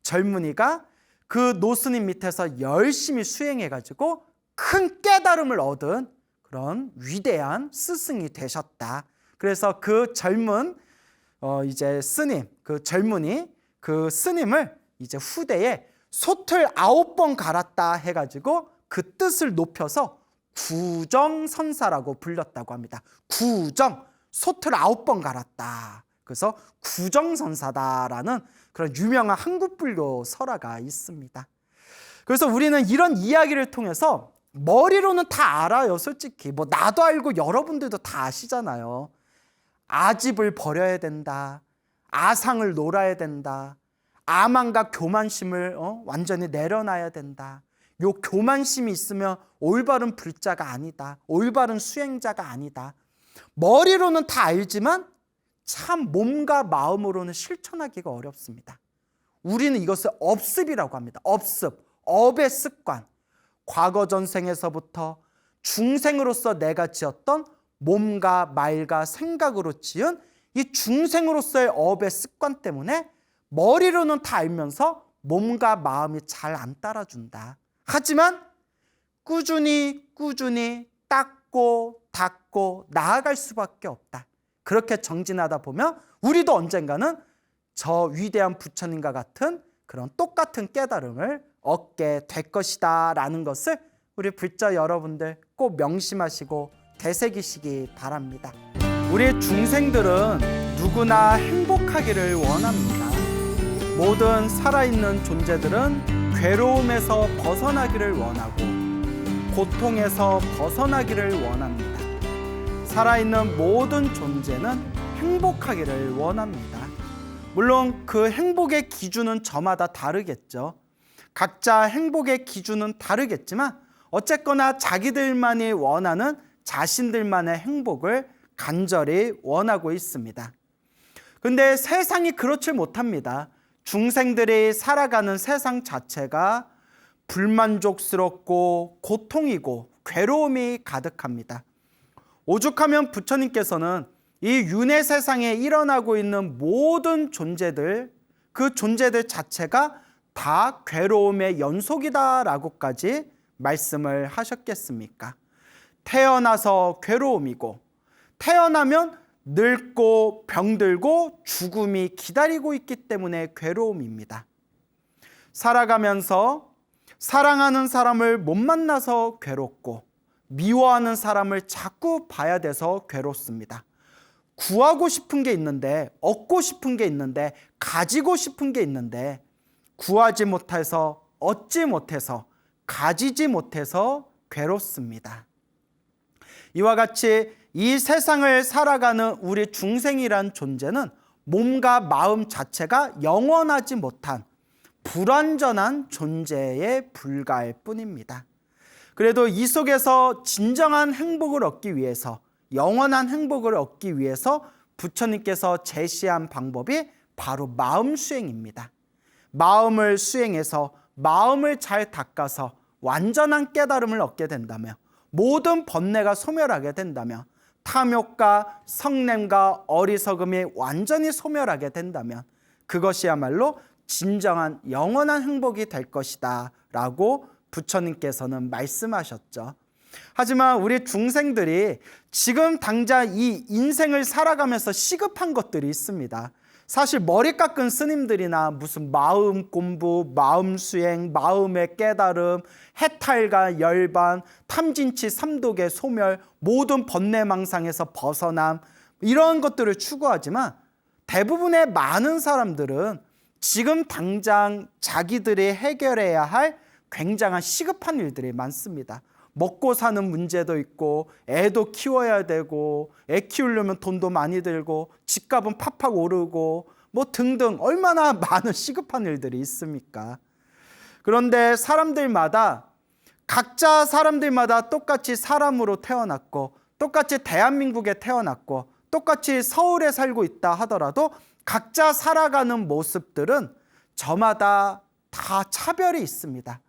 젊은이가 그 노스님 밑에서 열심히 수행해가지고 큰 깨달음을 얻은 그런 위대한 스승이 되셨다. 그래서 그 젊은 이제 스님, 그 젊은이, 그 스님을 이제 후대에 솥을 9번 갈았다 해가지고 그 뜻을 높여서 구정선사라고 불렸다고 합니다. 구정, 솥을 9번 갈았다. 그래서 구정선사다라는 그런 유명한 한국불교 설화가 있습니다. 그래서 우리는 이런 이야기를 통해서 머리로는 다 알아요. 솔직히 뭐 나도 알고 여러분들도 다 아시잖아요. 아집을 버려야 된다, 아상을 놓아야 된다, 아만과 교만심을 완전히 내려놔야 된다. 요 교만심이 있으면 올바른 불자가 아니다, 올바른 수행자가 아니다. 머리로는 다 알지만 참 몸과 마음으로는 실천하기가 어렵습니다. 우리는 이것을 업습이라고 합니다. 업습, 업의 습관. 과거 전생에서부터 중생으로서 내가 지었던 몸과 말과 생각으로 지은 이 중생으로서의 업의 습관 때문에 머리로는 다 알면서 몸과 마음이 잘 안 따라준다. 하지만 꾸준히 닦고 닦고 나아갈 수밖에 없다. 그렇게 정진하다 보면 우리도 언젠가는 저 위대한 부처님과 같은 그런 똑같은 깨달음을 얻게 될 것이다 라는 것을 우리 불자 여러분들 꼭 명심하시고 되새기시기 바랍니다. 우리 중생들은 누구나 행복하기를 원합니다. 모든 살아있는 존재들은 괴로움에서 벗어나기를 원하고 고통에서 벗어나기를 원합니다. 살아있는 모든 존재는 행복하기를 원합니다. 물론 그 행복의 기준은 저마다 다르겠죠. 각자 행복의 기준은 다르겠지만 어쨌거나 자기들만이 원하는 자신들만의 행복을 간절히 원하고 있습니다. 근데 세상이 그렇지 못합니다. 중생들이 살아가는 세상 자체가 불만족스럽고 고통이고 괴로움이 가득합니다. 오죽하면 부처님께서는 이 윤회 세상에 일어나고 있는 모든 존재들, 그 존재들 자체가 다 괴로움의 연속이다라고까지 말씀을 하셨겠습니까? 태어나서 괴로움이고 태어나면 늙고 병들고 죽음이 기다리고 있기 때문에 괴로움입니다. 살아가면서 사랑하는 사람을 못 만나서 괴롭고 미워하는 사람을 자꾸 봐야 돼서 괴롭습니다. 구하고 싶은 게 있는데, 얻고 싶은 게 있는데, 가지고 싶은 게 있는데 구하지 못해서, 얻지 못해서, 가지지 못해서 괴롭습니다. 이와 같이 이 세상을 살아가는 우리 중생이란 존재는 몸과 마음 자체가 영원하지 못한 불완전한 존재에 불과할 뿐입니다. 그래도 이 속에서 진정한 행복을 얻기 위해서, 영원한 행복을 얻기 위해서 부처님께서 제시한 방법이 바로 마음 수행입니다. 마음을 수행해서 마음을 잘 닦아서 완전한 깨달음을 얻게 된다면, 모든 번뇌가 소멸하게 된다면, 탐욕과 성냄과 어리석음이 완전히 소멸하게 된다면 그것이야말로 진정한 영원한 행복이 될 것이다 라고 부처님께서는 말씀하셨죠. 하지만 우리 중생들이 지금 당장 이 인생을 살아가면서 시급한 것들이 있습니다. 사실 머리 깎은 스님들이나 무슨 마음 공부, 마음 수행, 마음의 깨달음, 해탈과 열반, 탐진치 삼독의 소멸, 모든 번뇌망상에서 벗어남, 이런 것들을 추구하지만 대부분의 많은 사람들은 지금 당장 자기들이 해결해야 할 굉장한 시급한 일들이 많습니다. 먹고 사는 문제도 있고, 애도 키워야 되고, 애 키우려면 돈도 많이 들고, 집값은 팍팍 오르고, 뭐 등등 얼마나 많은 시급한 일들이 있습니까? 그런데 각자 사람들마다 똑같이 사람으로 태어났고 똑같이 대한민국에 태어났고 똑같이 서울에 살고 있다 하더라도 각자 살아가는 모습들은 저마다 다 차별이 있습니다.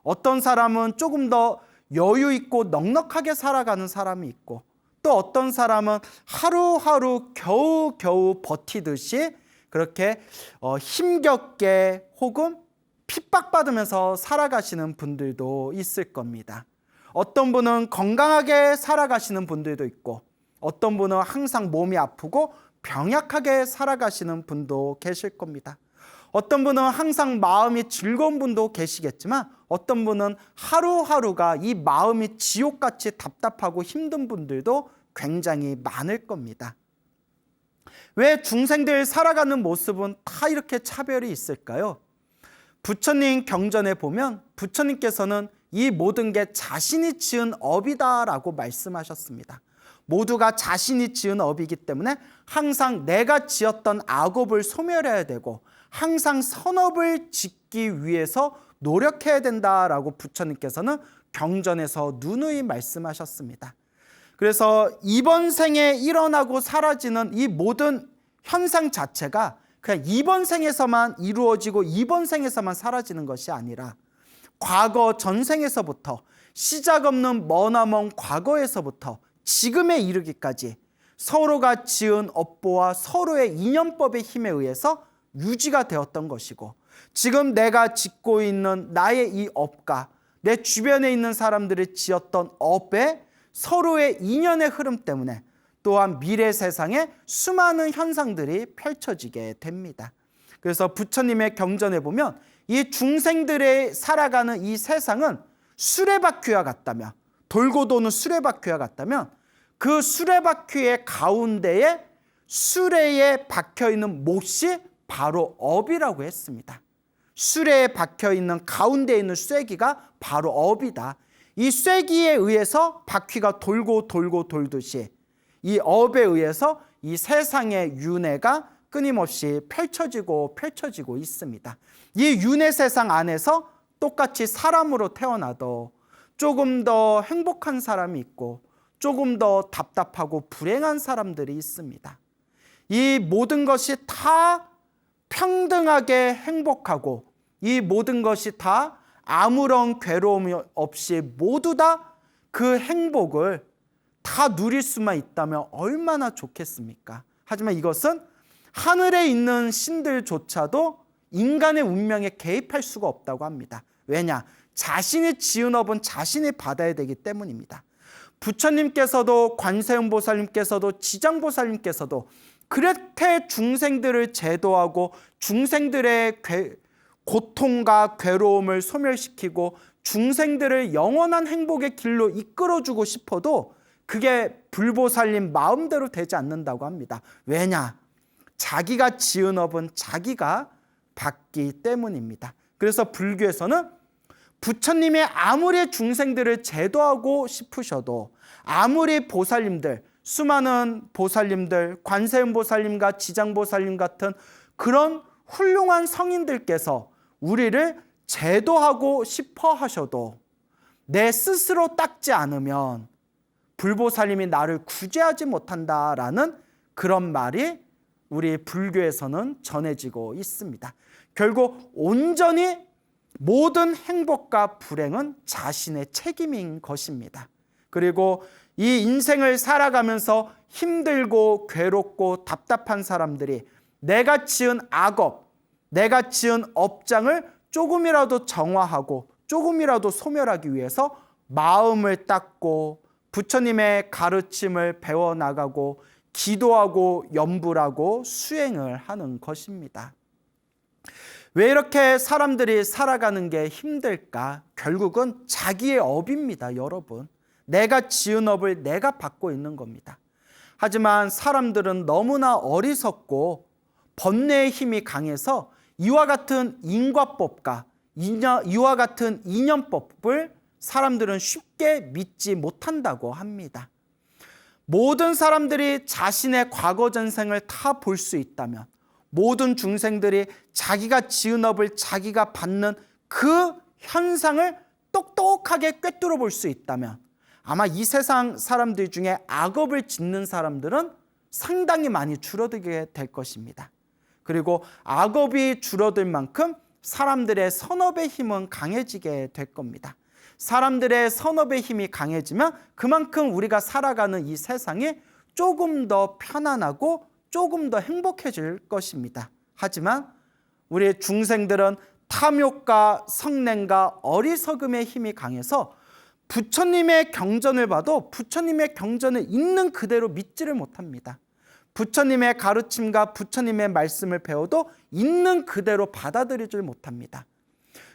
어떤 사람은 조금 더 여유 있고 넉넉하게 살아가는 사람이 있고 또 어떤 사람은 하루하루 겨우겨우 버티듯이 그렇게 힘겹게 혹은 핍박받으면서 살아가시는 분들도 있을 겁니다. 어떤 분은 건강하게 살아가시는 분들도 있고 어떤 분은 항상 몸이 아프고 병약하게 살아가시는 분도 계실 겁니다. 어떤 분은 항상 마음이 즐거운 분도 계시겠지만 어떤 분은 하루하루가 이 마음이 지옥같이 답답하고 힘든 분들도 굉장히 많을 겁니다. 왜 중생들 살아가는 모습은 다 이렇게 차별이 있을까요? 부처님 경전에 보면 부처님께서는 이 모든 게 자신이 지은 업이다라고 말씀하셨습니다. 모두가 자신이 지은 업이기 때문에 항상 내가 지었던 악업을 소멸해야 되고 항상 선업을 짓기 위해서 노력해야 된다라고 부처님께서는 경전에서 누누이 말씀하셨습니다. 그래서 이번 생에 일어나고 사라지는 이 모든 현상 자체가 그냥 이번 생에서만 이루어지고 이번 생에서만 사라지는 것이 아니라 과거 전생에서부터 시작 없는 머나먼 과거에서부터 지금에 이르기까지 서로가 지은 업보와 서로의 인연법의 힘에 의해서 유지가 되었던 것이고 지금 내가 짓고 있는 나의 이 업과 내 주변에 있는 사람들이 지었던 업에 서로의 인연의 흐름 때문에 또한 미래 세상에 수많은 현상들이 펼쳐지게 됩니다. 그래서 부처님의 경전에 보면 이 중생들의 살아가는 이 세상은 수레바퀴와 같다면 돌고 도는 수레바퀴와 같다면 그 수레바퀴의 가운데에 수레에 박혀있는 못이 바로 업이라고 했습니다. 수레에 박혀있는 가운데에 있는 쇠기가 바로 업이다. 이 쇠기에 의해서 바퀴가 돌고 돌듯이 이 업에 의해서 이 세상의 윤회가 끊임없이 펼쳐지고 있습니다. 이 윤회 세상 안에서 똑같이 사람으로 태어나도 조금 더 행복한 사람이 있고 조금 더 답답하고 불행한 사람들이 있습니다. 이 모든 것이 다 평등하게 행복하고 이 모든 것이 다 아무런 괴로움 없이 모두 다 그 행복을 다 누릴 수만 있다면 얼마나 좋겠습니까? 하지만 이것은 하늘에 있는 신들조차도 인간의 운명에 개입할 수가 없다고 합니다. 왜냐? 자신이 지은 업은 자신이 받아야 되기 때문입니다. 부처님께서도 관세음보살님께서도 지장보살님께서도 그렇게 중생들을 제도하고 중생들의 고통과 괴로움을 소멸시키고 중생들을 영원한 행복의 길로 이끌어주고 싶어도 그게 불보살님 마음대로 되지 않는다고 합니다. 왜냐? 자기가 지은 업은 자기가 받기 때문입니다. 그래서 불교에서는 부처님이 아무리 중생들을 제도하고 싶으셔도 아무리 보살님들, 수많은 보살님들, 관세음보살님과 지장보살님 같은 그런 훌륭한 성인들께서 우리를 제도하고 싶어 하셔도 내 스스로 닦지 않으면 불보살님이 나를 구제하지 못한다라는 그런 말이 우리 불교에서는 전해지고 있습니다. 결국 온전히 모든 행복과 불행은 자신의 책임인 것입니다. 그리고 이 인생을 살아가면서 힘들고 괴롭고 답답한 사람들이 내가 지은 악업, 내가 지은 업장을 조금이라도 정화하고 조금이라도 소멸하기 위해서 마음을 닦고 부처님의 가르침을 배워나가고 기도하고 염불하고 수행을 하는 것입니다. 왜 이렇게 사람들이 살아가는 게 힘들까? 결국은 자기의 업입니다, 여러분. 내가 지은 업을 내가 받고 있는 겁니다. 하지만 사람들은 너무나 어리석고 번뇌의 힘이 강해서 이와 같은 인과법과 이와 같은 인연법을 사람들은 쉽게 믿지 못한다고 합니다. 모든 사람들이 자신의 과거 전생을 다 볼 수 있다면 모든 중생들이 자기가 지은 업을 자기가 받는 그 현상을 똑똑하게 꿰뚫어 볼 수 있다면 아마 이 세상 사람들 중에 악업을 짓는 사람들은 상당히 많이 줄어들게 될 것입니다. 그리고 악업이 줄어들 만큼 사람들의 선업의 힘은 강해지게 될 겁니다. 사람들의 선업의 힘이 강해지면 그만큼 우리가 살아가는 이 세상이 조금 더 편안하고 조금 더 행복해질 것입니다. 하지만 우리 중생들은 탐욕과 성냄과 어리석음의 힘이 강해서 부처님의 경전을 봐도 부처님의 경전을 있는 그대로 믿지를 못합니다. 부처님의 가르침과 부처님의 말씀을 배워도 있는 그대로 받아들이질 못합니다.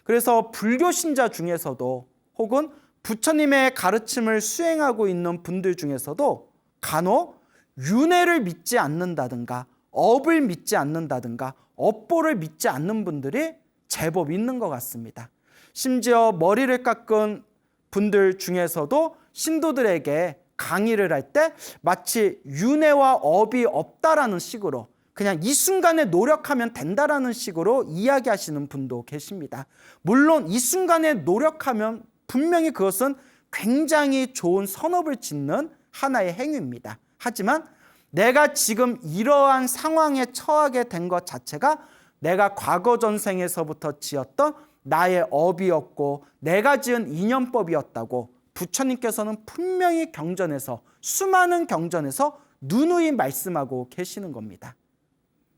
그래서 불교 신자 중에서도 혹은 부처님의 가르침을 수행하고 있는 분들 중에서도 간혹 윤회를 믿지 않는다든가 업을 믿지 않는다든가 업보를 믿지 않는 분들이 제법 있는 것 같습니다. 심지어 머리를 깎은 분들 중에서도 신도들에게 강의를 할 때 마치 윤회와 업이 없다라는 식으로 그냥 이 순간에 노력하면 된다라는 식으로 이야기하시는 분도 계십니다. 물론 이 순간에 노력하면 분명히 그것은 굉장히 좋은 선업을 짓는 하나의 행위입니다. 하지만 내가 지금 이러한 상황에 처하게 된 것 자체가 내가 과거 전생에서부터 지었던 나의 업이었고 내가 지은 인연법이었다고 부처님께서는 분명히 경전에서 수많은 경전에서 누누이 말씀하고 계시는 겁니다.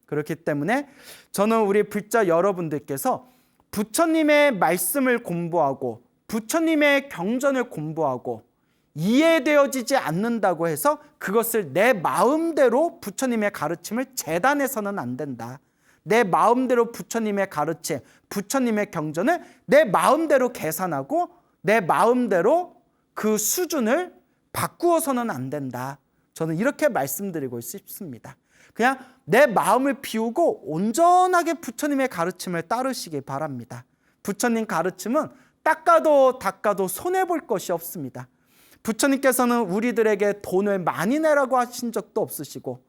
그렇기 때문에 저는 우리 불자 여러분들께서 부처님의 말씀을 공부하고 부처님의 경전을 공부하고 이해되어지지 않는다고 해서 그것을 내 마음대로 부처님의 가르침을 재단해서는 안 된다. 내 마음대로 부처님의 가르침, 부처님의 경전을 내 마음대로 계산하고 내 마음대로 그 수준을 바꾸어서는 안 된다. 저는 이렇게 말씀드리고 싶습니다. 그냥 내 마음을 비우고 온전하게 부처님의 가르침을 따르시기 바랍니다. 부처님 가르침은 닦아도 닦아도 손해볼 것이 없습니다. 부처님께서는 우리들에게 돈을 많이 내라고 하신 적도 없으시고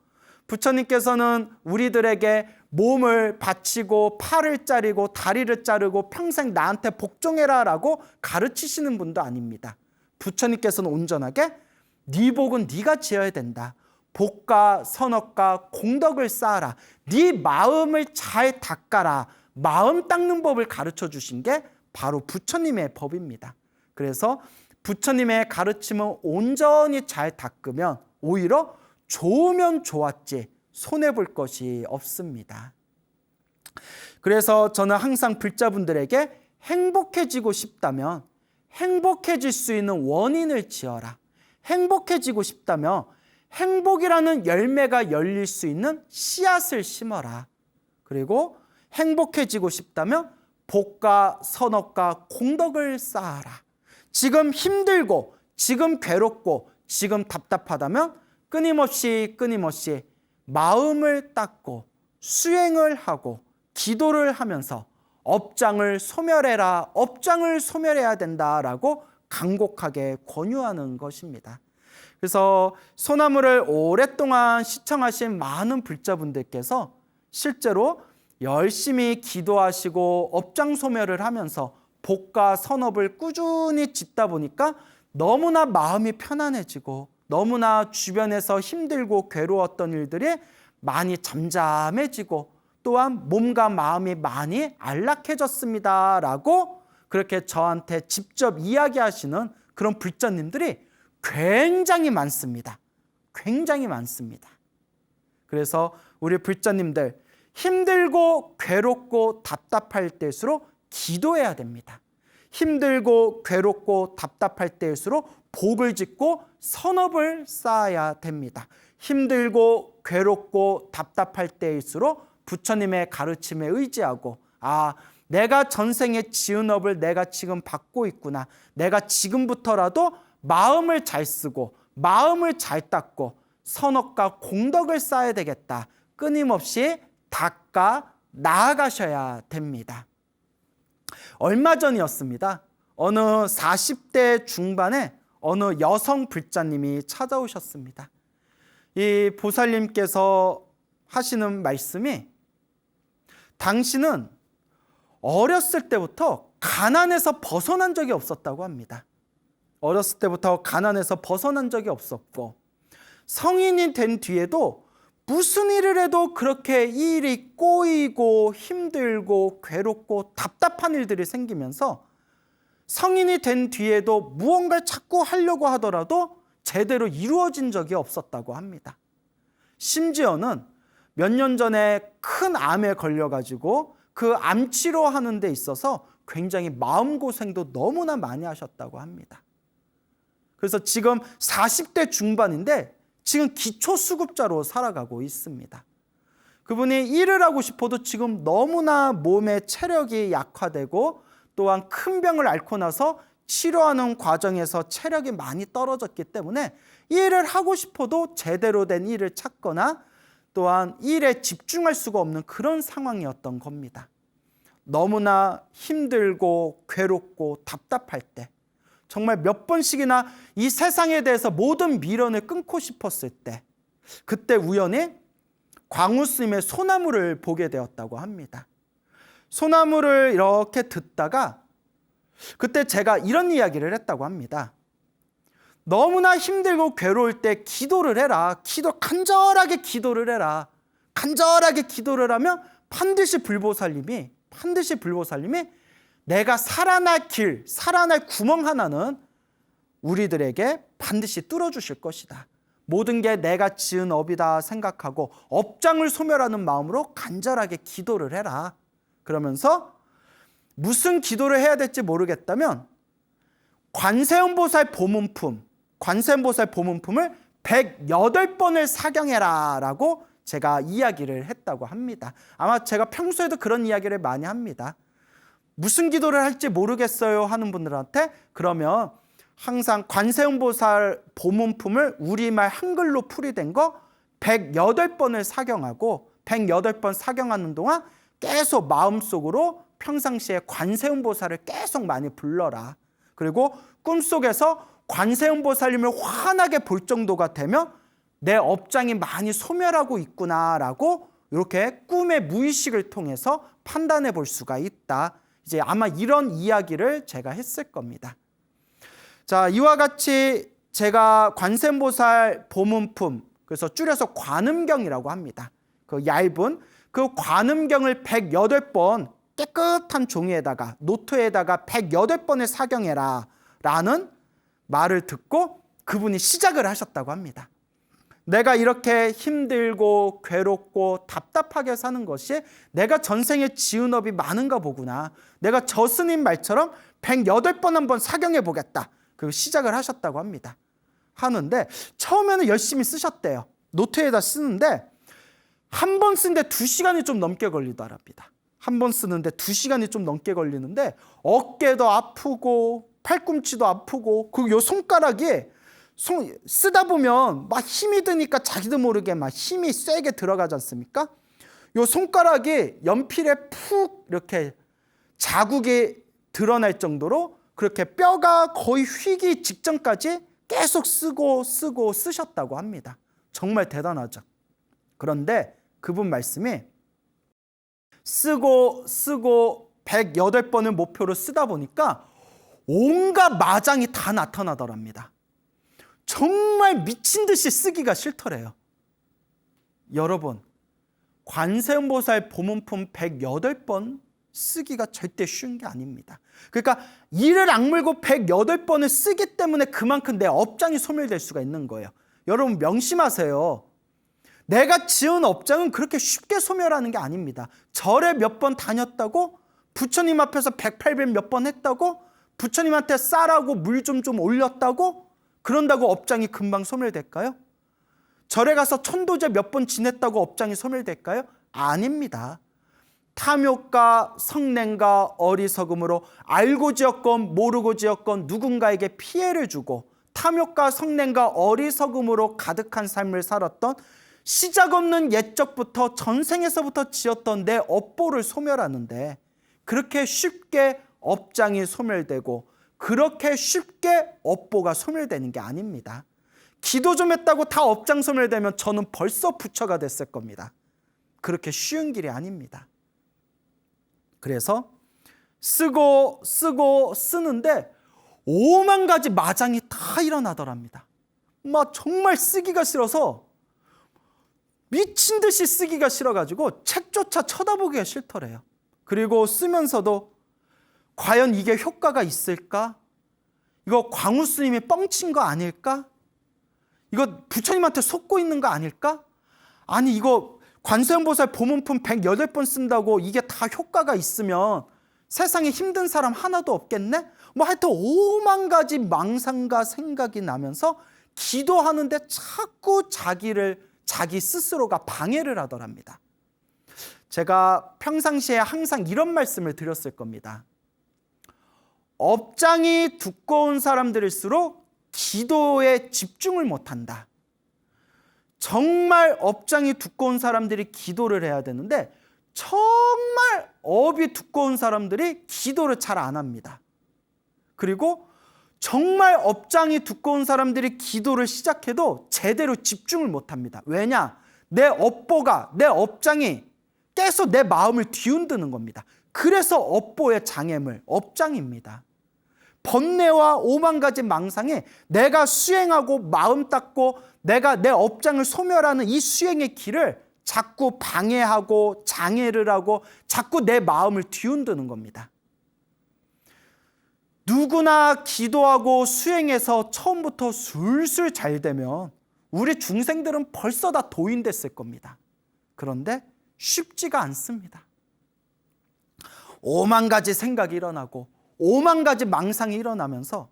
부처님께서는 우리들에게 몸을 바치고 팔을 자르고 다리를 자르고 평생 나한테 복종해라 라고 가르치시는 분도 아닙니다. 부처님께서는 온전하게 네 복은 네가 지어야 된다. 복과 선업과 공덕을 쌓아라. 네 마음을 잘 닦아라. 마음 닦는 법을 가르쳐 주신 게 바로 부처님의 법입니다. 그래서 부처님의 가르침은 온전히 잘 닦으면 오히려 좋으면 좋았지 손해볼 것이 없습니다. 그래서 저는 항상 불자분들에게 행복해지고 싶다면 행복해질 수 있는 원인을 지어라. 행복해지고 싶다면 행복이라는 열매가 열릴 수 있는 씨앗을 심어라. 그리고 행복해지고 싶다면 복과 선업과 공덕을 쌓아라. 지금 힘들고 지금 괴롭고 지금 답답하다면 끊임없이 마음을 닦고 수행을 하고 기도를 하면서 업장을 소멸해라. 업장을 소멸해야 된다라고 간곡하게 권유하는 것입니다. 그래서 소나무를 오랫동안 시청하신 많은 불자분들께서 실제로 열심히 기도하시고 업장 소멸을 하면서 복과 선업을 꾸준히 짓다 보니까 너무나 마음이 편안해지고 너무나 주변에서 힘들고 괴로웠던 일들이 많이 잠잠해지고 또한 몸과 마음이 많이 안락해졌습니다 라고 그렇게 저한테 직접 이야기하시는 그런 불자님들이 굉장히 많습니다. 굉장히 많습니다. 그래서 우리 불자님들 힘들고 괴롭고 답답할 때일수록 기도해야 됩니다. 힘들고 괴롭고 답답할 때일수록 복을 짓고 선업을 쌓아야 됩니다. 힘들고 괴롭고 답답할 때일수록 부처님의 가르침에 의지하고 내가 전생에 지은 업을 내가 지금 받고 있구나. 내가 지금부터라도 마음을 잘 쓰고 마음을 잘 닦고 선업과 공덕을 쌓아야 되겠다. 끊임없이 닦아 나아가셔야 됩니다. 얼마 전이었습니다. 어느 40대 중반에 어느 여성 불자님이 찾아오셨습니다. 이 보살님께서 하시는 말씀이 당신은 어렸을 때부터 가난에서 벗어난 적이 없었다고 합니다. 어렸을 때부터 가난에서 벗어난 적이 없었고 성인이 된 뒤에도 무슨 일을 해도 그렇게 일이 꼬이고 힘들고 괴롭고 답답한 일들이 생기면서 성인이 된 뒤에도 무언가를 자꾸 하려고 하더라도 제대로 이루어진 적이 없었다고 합니다. 심지어는 몇 년 전에 큰 암에 걸려가지고 그 암 치료하는 데 있어서 굉장히 마음고생도 너무나 많이 하셨다고 합니다. 그래서 지금 40대 중반인데 지금 기초수급자로 살아가고 있습니다. 그분이 일을 하고 싶어도 지금 너무나 몸의 체력이 약화되고 또한 큰 병을 앓고 나서 치료하는 과정에서 체력이 많이 떨어졌기 때문에 일을 하고 싶어도 제대로 된 일을 찾거나 또한 일에 집중할 수가 없는 그런 상황이었던 겁니다. 너무나 힘들고 괴롭고 답답할 때 정말 몇 번씩이나 이 세상에 대해서 모든 미련을 끊고 싶었을 때 그때 우연히 광우 스님의 소나무를 보게 되었다고 합니다. 소나무를 이렇게 듣다가 그때 제가 이런 이야기를 했다고 합니다. 너무나 힘들고 괴로울 때 기도를 해라. 간절하게 기도를 해라. 간절하게 기도를 하면 반드시 불보살님이 내가 살아날 길, 살아날 구멍 하나는 우리들에게 반드시 뚫어주실 것이다. 모든 게 내가 지은 업이다 생각하고 업장을 소멸하는 마음으로 간절하게 기도를 해라. 그러면서 무슨 기도를 해야 될지 모르겠다면 관세음보살 보문품을 108번을 사경해라 라고 제가 이야기를 했다고 합니다. 아마 제가 평소에도 그런 이야기를 많이 합니다. 무슨 기도를 할지 모르겠어요 하는 분들한테 그러면 항상 관세음보살 보문품을 우리말 한글로 풀이된 거 108번을 사경하고 108번 사경하는 동안 계속 마음속으로 평상시에 관세음보살을 계속 많이 불러라. 그리고 꿈속에서 관세음보살님을 환하게 볼 정도가 되면 내 업장이 많이 소멸하고 있구나라고 이렇게 꿈의 무의식을 통해서 판단해 볼 수가 있다. 이제 아마 이런 이야기를 제가 했을 겁니다. 자, 이와 같이 제가 관세음보살 보문품, 그래서 줄여서 관음경이라고 합니다. 그 얇은 그 관음경을 108번 깨끗한 종이에다가 노트에다가 108번을 사경해라 라는 말을 듣고 그분이 시작을 하셨다고 합니다. 내가 이렇게 힘들고 괴롭고 답답하게 사는 것이 내가 전생에 지은 업이 많은가 보구나. 내가 저 스님 말처럼 108번 한번 사경해 보겠다. 그 시작을 하셨다고 합니다. 하는데 처음에는 열심히 쓰셨대요. 노트에다 쓰는데 한 번 쓰는데 2시간이 좀 넘게 걸리더랍니다. 한 번 쓰는데 2시간이 좀 넘게 걸리는데 어깨도 아프고 팔꿈치도 아프고 그리고 요 손가락이 쓰다 보면 막 힘이 드니까 자기도 모르게 막 힘이 세게 들어가지 않습니까? 요 손가락이 연필에 푹 이렇게 자국이 드러날 정도로 그렇게 뼈가 거의 휘기 직전까지 계속 쓰셨다고 합니다. 정말 대단하죠. 그런데 그분 말씀이 쓰고 108번을 목표로 쓰다 보니까 온갖 마장이 다 나타나더랍니다. 정말 미친 듯이 쓰기가 싫더래요. 여러분, 관세음보살 보문품 108번 쓰기가 절대 쉬운 게 아닙니다. 그러니까 이를 악물고 108번을 쓰기 때문에 그만큼 내 업장이 소멸될 수가 있는 거예요. 여러분 명심하세요. 내가 지은 업장은 그렇게 쉽게 소멸하는 게 아닙니다. 절에 몇 번 다녔다고 부처님 앞에서 108배 몇 번 했다고 부처님한테 쌀하고 물 좀 올렸다고 그런다고 업장이 금방 소멸될까요? 절에 가서 천도제 몇 번 지냈다고 업장이 소멸될까요? 아닙니다. 탐욕과 성냉과 어리석음으로 알고 지었건 모르고 지었건 누군가에게 피해를 주고 탐욕과 성냉과 어리석음으로 가득한 삶을 살았던 시작 없는 옛적부터 전생에서부터 지었던 내 업보를 소멸하는데 그렇게 쉽게 업장이 소멸되고 그렇게 쉽게 업보가 소멸되는 게 아닙니다. 기도 좀 했다고 다 업장 소멸되면 저는 벌써 부처가 됐을 겁니다. 그렇게 쉬운 길이 아닙니다. 그래서 쓰고 쓰는데 5만 가지 마장이 다 일어나더랍니다. 막 정말 쓰기가 싫어서 미친 듯이 쓰기가 싫어가지고 책조차 쳐다보기가 싫더래요. 그리고 쓰면서도 과연 이게 효과가 있을까? 이거 광우 스님이 뻥친 거 아닐까? 이거 부처님한테 속고 있는 거 아닐까? 아니 이거 관세음보살 보문품 108번 쓴다고 이게 다 효과가 있으면 세상에 힘든 사람 하나도 없겠네? 뭐 하여튼 5만 가지 망상과 생각이 나면서 기도하는데 자꾸 자기 스스로가 방해를 하더랍니다. 제가 평상시에 항상 이런 말씀을 드렸을 겁니다. 업장이 두꺼운 사람들일수록 기도에 집중을 못한다. 정말 업장이 두꺼운 사람들이 기도를 해야 되는데 정말 업이 두꺼운 사람들이 기도를 잘 안 합니다. 그리고 정말 업장이 두꺼운 사람들이 기도를 시작해도 제대로 집중을 못합니다. 왜냐? 내 업보가, 내 업장이 계속 내 마음을 뒤흔드는 겁니다. 그래서 업보의 장애물, 업장입니다. 번뇌와 5만 가지 망상에 내가 수행하고 마음 닦고 내가 내 업장을 소멸하는 이 수행의 길을 자꾸 방해하고 장애를 하고 자꾸 내 마음을 뒤흔드는 겁니다. 누구나 기도하고 수행해서 처음부터 술술 잘 되면 우리 중생들은 벌써 다 도인됐을 겁니다. 그런데 쉽지가 않습니다. 5만 가지 생각이 일어나고 5만 가지 망상이 일어나면서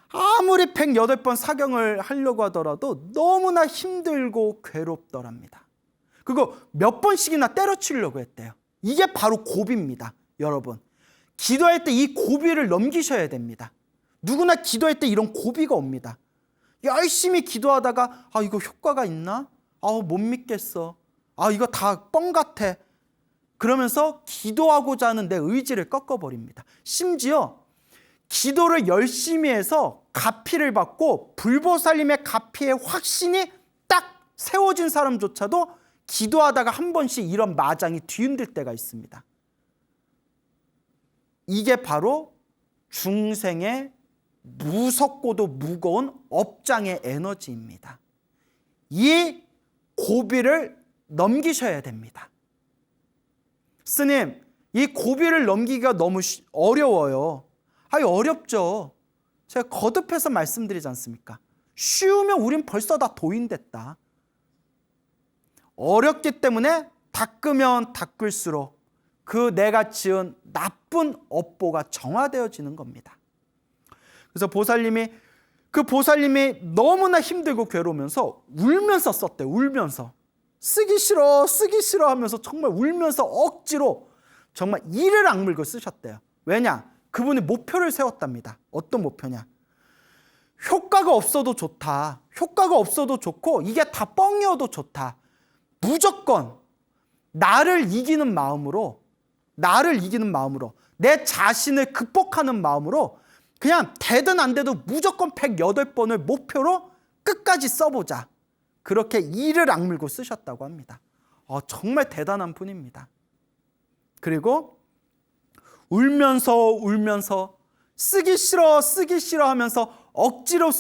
아무리 108번 사경을 하려고 하더라도 너무나 힘들고 괴롭더랍니다. 그거 몇 번씩이나 때려치려고 했대요. 이게 바로 고비입니다. 여러분, 기도할 때 이 고비를 넘기셔야 됩니다. 누구나 기도할 때 이런 고비가 옵니다. 열심히 기도하다가 이거 효과가 있나? 못 믿겠어. 이거 다 뻥 같아. 그러면서 기도하고자 하는 내 의지를 꺾어버립니다. 심지어 기도를 열심히 해서 가피를 받고 불보살님의 가피의 확신이 딱 세워진 사람조차도 기도하다가 한 번씩 이런 마장이 뒤흔들 때가 있습니다. 이게 바로 중생의 무섭고도 무거운 업장의 에너지입니다. 이 고비를 넘기셔야 됩니다. 스님, 이 고비를 넘기기가 너무 어려워요. 어렵죠. 제가 거듭해서 말씀드리지 않습니까? 쉬우면 우린 벌써 다 도인됐다. 어렵기 때문에 닦으면 닦을수록 그 내가 지은 나쁜 업보가 정화되어지는 겁니다. 그래서 보살님이 너무나 힘들고 괴로우면서 울면서 썼대요. 울면서. 쓰기 싫어 하면서 정말 울면서 억지로 정말 이를 악물고 쓰셨대요. 왜냐? 그분이 목표를 세웠답니다. 어떤 목표냐? 효과가 없어도 좋다. 효과가 없어도 좋고 이게 다 뻥이어도 좋다. 무조건 나를 이기는 마음으로 내 자신을 극복하는 마음으로 그냥 되든 안 돼도 무조건 108번을 목표로 끝까지 써보자. 그렇게 이를 악물고 쓰셨다고 합니다. 정말 대단한 분입니다. 그리고 울면서 쓰기 싫어 하면서 억지로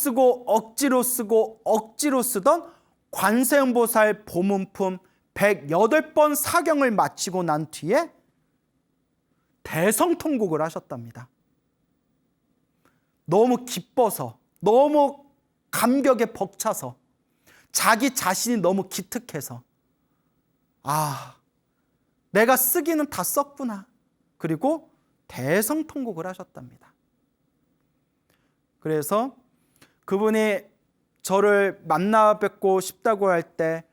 쓰던 관세음보살 보문품 108번 사경을 마치고 난 뒤에 대성통곡을 하셨답니다. 너무 기뻐서, 너무 감격에 벅차서, 자기 자신이 너무 기특해서 내가 쓰기는 다 썼구나. 그리고 대성통곡을 하셨답니다. 그래서 그분이 저를 만나 뵙고 싶다고 할 때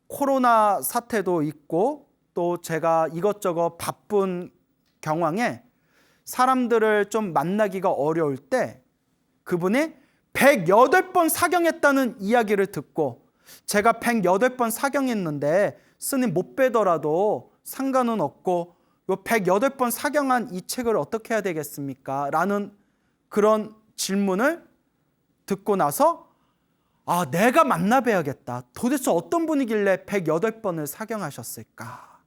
코로나 사태도 있고 또 제가 이것저것 바쁜 경황에 사람들을 좀 만나기가 어려울 때 그분이 108번 사경했다는 이야기를 듣고 제가 108번 사경했는데 스님 못 뵈더라도 상관은 없고 요 108번 사경한 이 책을 어떻게 해야 되겠습니까? 라는 그런 질문을 듣고 나서 내가 만나 뵈야겠다. 도대체 어떤 분이길래 108번을 사경하셨을까?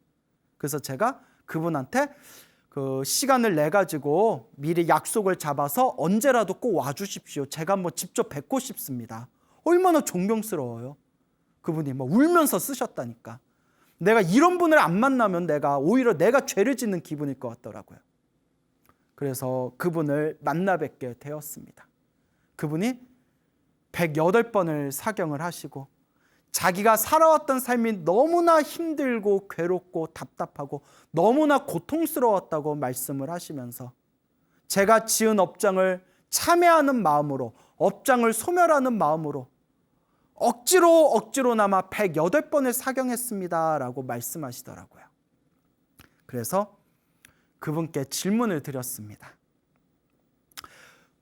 그래서 제가 그분한테 그 시간을 내 가지고 미리 약속을 잡아서 언제라도 꼭 와주십시오. 제가 한번 직접 뵙고 싶습니다. 얼마나 존경스러워요. 그분이 막 울면서 쓰셨다니까. 내가 이런 분을 안 만나면 오히려 내가 죄를 짓는 기분일 것 같더라고요. 그래서 그분을 만나 뵙게 되었습니다. 그분이 108번을 사경을 하시고 자기가 살아왔던 삶이 너무나 힘들고 괴롭고 답답하고 너무나 고통스러웠다고 말씀을 하시면서 제가 지은 업장을 참회하는 마음으로, 업장을 소멸하는 마음으로 억지로나마 108번을 사경했습니다 라고 말씀하시더라고요. 그래서 그분께 질문을 드렸습니다.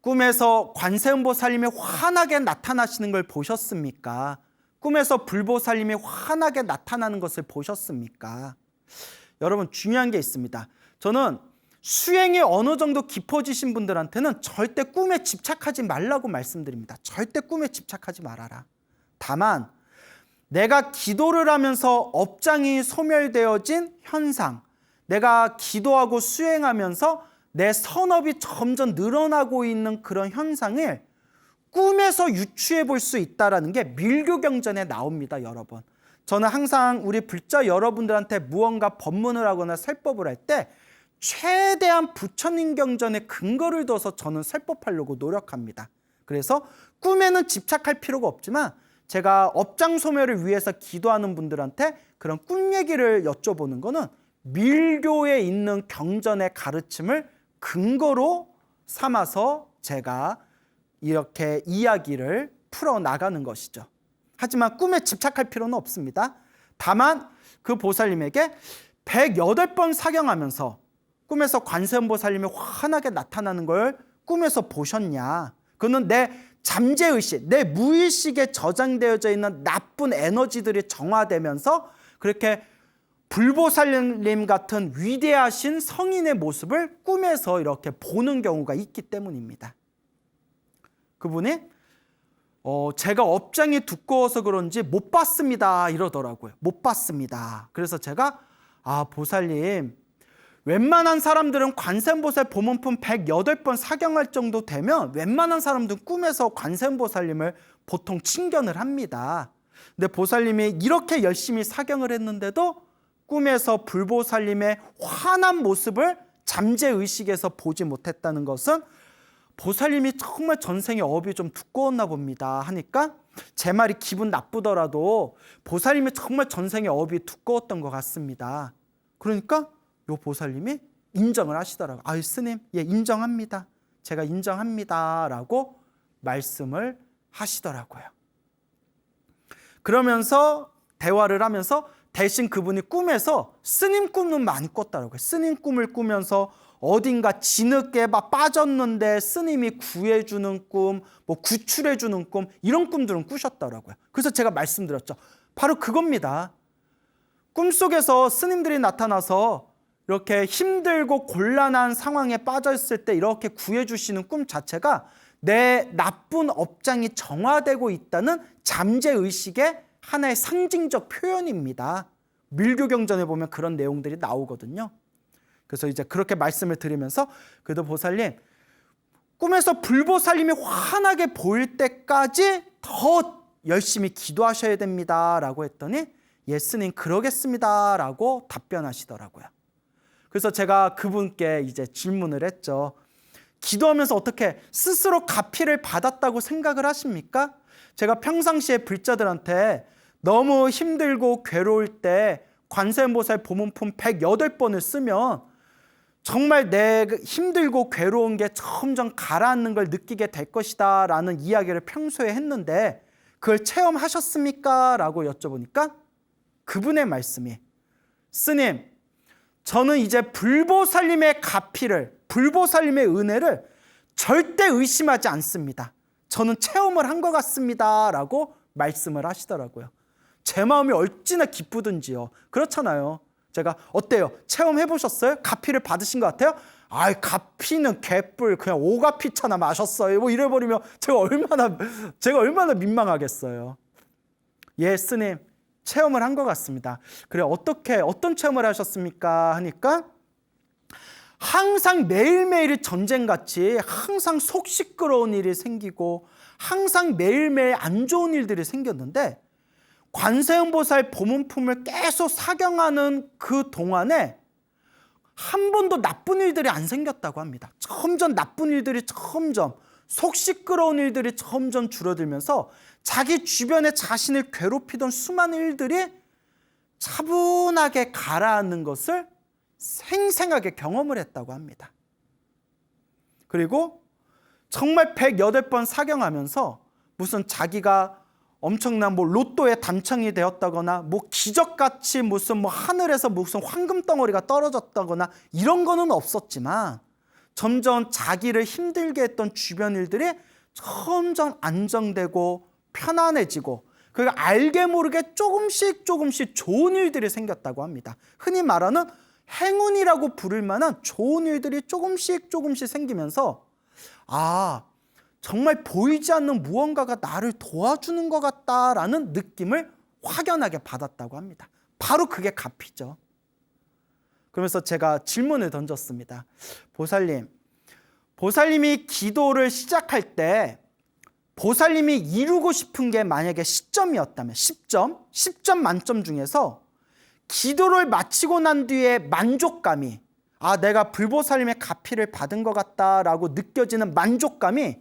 꿈에서 관세음보살님이 환하게 나타나시는 걸 보셨습니까? 꿈에서 불보살님이 환하게 나타나는 것을 보셨습니까? 여러분, 중요한 게 있습니다. 저는 수행이 어느 정도 깊어지신 분들한테는 절대 꿈에 집착하지 말라고 말씀드립니다. 절대 꿈에 집착하지 말아라. 다만 내가 기도를 하면서 업장이 소멸되어진 현상, 내가 기도하고 수행하면서 내 선업이 점점 늘어나고 있는 그런 현상을 꿈에서 유추해 볼 수 있다는 게 밀교경전에 나옵니다, 여러분. 저는 항상 우리 불자 여러분들한테 무언가 법문을 하거나 설법을 할 때 최대한 부처님 경전에 근거를 둬서 저는 설법하려고 노력합니다. 그래서 꿈에는 집착할 필요가 없지만 제가 업장 소멸을 위해서 기도하는 분들한테 그런 꿈 얘기를 여쭤보는 거는 밀교에 있는 경전의 가르침을 근거로 삼아서 제가 이렇게 이야기를 풀어나가는 것이죠. 하지만 꿈에 집착할 필요는 없습니다. 다만 그 보살님에게 108번 사경하면서 꿈에서 관세음보살님이 환하게 나타나는 걸 꿈에서 보셨냐? 그는 내 잠재의식, 내 무의식에 저장되어져 있는 나쁜 에너지들이 정화되면서 그렇게 불보살님 같은 위대하신 성인의 모습을 꿈에서 이렇게 보는 경우가 있기 때문입니다. 그분이 제가 업장이 두꺼워서 그런지 못 봤습니다 이러더라고요. 못 봤습니다. 그래서 제가 보살님, 웬만한 사람들은 관세음보살 보문품 108번 사경할 정도 되면 웬만한 사람들은 꿈에서 관세음보살님을 보통 친견을 합니다. 근데 보살님이 이렇게 열심히 사경을 했는데도 꿈에서 불보살님의 환한 모습을 잠재의식에서 보지 못했다는 것은 보살님이 정말 전생에 업이 좀 두꺼웠나 봅니다 하니까 제 말이 기분 나쁘더라도 보살님이 정말 전생에 업이 두꺼웠던 것 같습니다. 그러니까 요 보살님이 인정을 하시더라고요. 스님, 예, 인정합니다. 제가 인정합니다 라고 말씀을 하시더라고요. 그러면서 대화를 하면서 대신 그분이 꿈에서 스님 꿈은 많이 꿨더라고요. 스님 꿈을 꾸면서 어딘가 진흙에 빠졌는데 스님이 구해주는 꿈, 구출해주는 꿈, 이런 꿈들은 꾸셨더라고요. 그래서 제가 말씀드렸죠. 바로 그겁니다. 꿈속에서 스님들이 나타나서 이렇게 힘들고 곤란한 상황에 빠져있을 때 이렇게 구해주시는 꿈 자체가 내 나쁜 업장이 정화되고 있다는 잠재의식의 하나의 상징적 표현입니다. 밀교경전에 보면 그런 내용들이 나오거든요. 그래서 이제 그렇게 말씀을 드리면서 그래도 보살님, 꿈에서 불보살님이 환하게 보일 때까지 더 열심히 기도하셔야 됩니다 라고 했더니 예, 스님 그러겠습니다 라고 답변하시더라고요. 그래서 제가 그분께 이제 질문을 했죠. 기도하면서 어떻게 스스로 가피를 받았다고 생각을 하십니까? 제가 평상시에 불자들한테 너무 힘들고 괴로울 때 관세음보살 보문품 108번을 쓰면 정말 내 힘들고 괴로운 게 점점 가라앉는 걸 느끼게 될 것이다 라는 이야기를 평소에 했는데 그걸 체험하셨습니까? 라고 여쭤보니까 그분의 말씀이 스님, 저는 이제 불보살님의 가피를, 불보살님의 은혜를 절대 의심하지 않습니다. 저는 체험을 한 것 같습니다 라고 말씀을 하시더라고요. 제 마음이 얼마나 기쁘든지요. 그렇잖아요. 제가 어때요? 체험해보셨어요? 가피를 받으신 것 같아요? 가피는 개뿔 그냥 오가피차나 마셨어요. 이래버리면 제가 얼마나 민망하겠어요. 예, 스님 체험을 한 것 같습니다. 그래, 어떤 체험을 하셨습니까? 하니까 항상 매일매일이 전쟁같이 항상 속 시끄러운 일이 생기고 항상 매일매일 안 좋은 일들이 생겼는데 관세음보살 보문품을 계속 사경하는 그 동안에 한 번도 나쁜 일들이 안 생겼다고 합니다. 점점 나쁜 일들이 속 시끄러운 일들이 점점 줄어들면서 자기 주변에 자신을 괴롭히던 수많은 일들이 차분하게 가라앉는 것을 생생하게 경험을 했다고 합니다. 그리고 정말 108번 사경하면서 무슨 자기가 엄청난 로또에 당첨이 되었다거나 기적같이 무슨 하늘에서 무슨 황금 덩어리가 떨어졌다거나 이런 거는 없었지만 점점 자기를 힘들게 했던 주변 일들이 점점 안정되고 편안해지고 그리고 알게 모르게 조금씩 좋은 일들이 생겼다고 합니다. 흔히 말하는 행운이라고 부를 만한 좋은 일들이 조금씩 생기면서 정말 보이지 않는 무언가가 나를 도와주는 것 같다라는 느낌을 확연하게 받았다고 합니다. 바로 그게 가피죠. 그러면서 제가 질문을 던졌습니다. 보살님이 기도를 시작할 때 보살님이 이루고 싶은 게 만약에 10점이었다면 10점 만점 중에서 기도를 마치고 난 뒤에 만족감이 내가 불보살님의 가피를 받은 것 같다라고 느껴지는 만족감이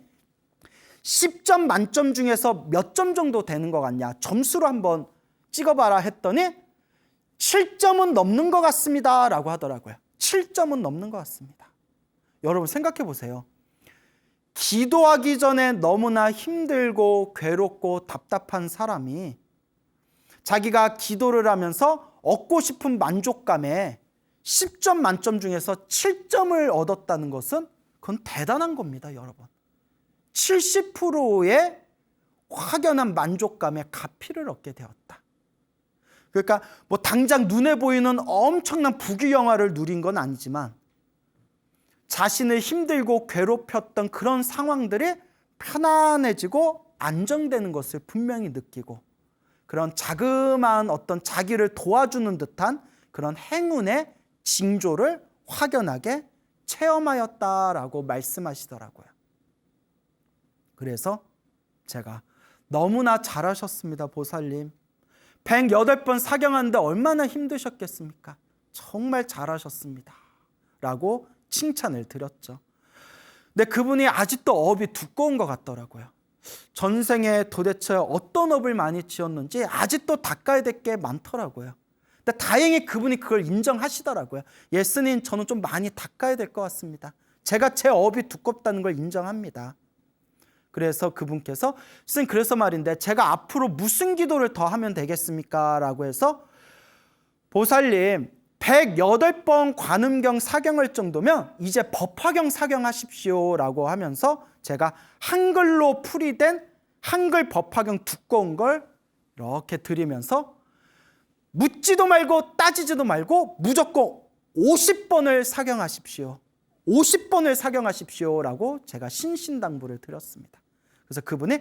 10점 만점 중에서 몇 점 정도 되는 것 같냐 점수로 한번 찍어봐라 했더니 7점은 넘는 것 같습니다 라고 하더라고요. 7점은 넘는 것 같습니다. 여러분 생각해 보세요. 기도하기 전에 너무나 힘들고 괴롭고 답답한 사람이 자기가 기도를 하면서 얻고 싶은 만족감에 10점 만점 중에서 7점을 얻었다는 것은 그건 대단한 겁니다, 여러분. 70%의 확연한 만족감에 가피를 얻게 되었다. 그러니까 당장 눈에 보이는 엄청난 부귀영화를 누린 건 아니지만 자신을 힘들고 괴롭혔던 그런 상황들이 편안해지고 안정되는 것을 분명히 느끼고 그런 자그마한 어떤 자기를 도와주는 듯한 그런 행운의 징조를 확연하게 체험하였다라고 말씀하시더라고요. 그래서 제가 너무나 잘하셨습니다, 보살님. 108번 사경하는데 얼마나 힘드셨겠습니까? 정말 잘하셨습니다 라고 칭찬을 드렸죠. 근데 그분이 아직도 업이 두꺼운 것 같더라고요. 전생에 도대체 어떤 업을 많이 지었는지 아직도 닦아야 될 게 많더라고요. 근데 다행히 그분이 그걸 인정하시더라고요. 스님, 저는 좀 많이 닦아야 될 것 같습니다. 제가 제 업이 두껍다는 걸 인정합니다. 그래서 그분께서 스님, 그래서 말인데 제가 앞으로 무슨 기도를 더 하면 되겠습니까? 라고 해서 보살님 108번 관음경 사경할 정도면 이제 법화경 사경하십시오 라고 하면서 제가 한글로 풀이된 한글 법화경 두꺼운 걸 이렇게 드리면서 묻지도 말고 따지지도 말고 무조건 50번을 사경하십시오. 50번을 사경하십시오 라고 제가 신신당부를 드렸습니다. 그래서 그분이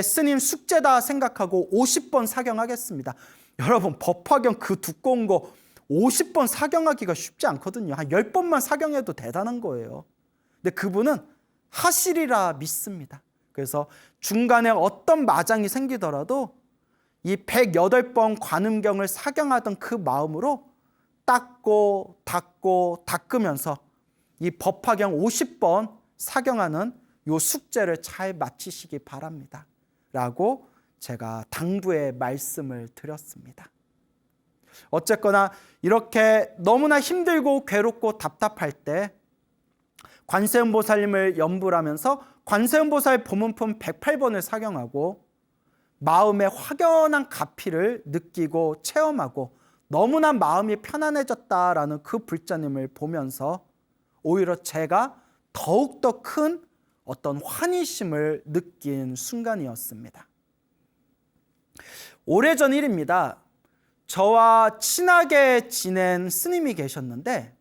스님 숙제다 생각하고 50번 사경하겠습니다. 여러분, 법화경 그 두꺼운 거 50번 사경하기가 쉽지 않거든요. 한 10번만 사경해도 대단한 거예요. 근데 그분은 하시리라 믿습니다. 그래서 중간에 어떤 마장이 생기더라도 이 108번 관음경을 사경하던 그 마음으로 닦으면서 이 법화경 50번 사경하는 요 숙제를 잘 마치시기 바랍니다 라고 제가 당부의 말씀을 드렸습니다. 어쨌거나 이렇게 너무나 힘들고 괴롭고 답답할 때 관세음보살님을 염불 하면서 관세음보살 보문품 108번을 사경하고 마음의 확연한 가피를 느끼고 체험하고 너무나 마음이 편안해졌다라는 그 불자님을 보면서 오히려 제가 더욱더 큰 어떤 환희심을 느낀 순간이었습니다. 오래전 일입니다. 저와 친하게 지낸 스님이 계셨는데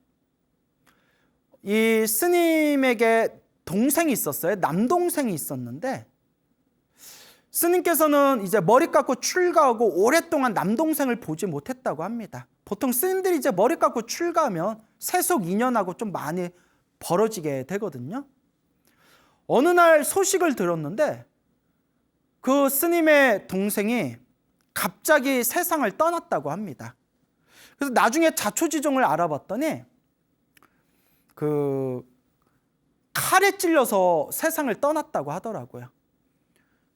이 스님에게 동생이 있었어요. 남동생이 있었는데 스님께서는 이제 머리 깎고 출가하고 오랫동안 남동생을 보지 못했다고 합니다. 보통 스님들이 이제 머리 깎고 출가하면 세속 2년하고 좀 많이 벌어지게 되거든요. 어느 날 소식을 들었는데 그 스님의 동생이 갑자기 세상을 떠났다고 합니다. 그래서 나중에 자초지종을 알아봤더니 그 칼에 찔려서 세상을 떠났다고 하더라고요.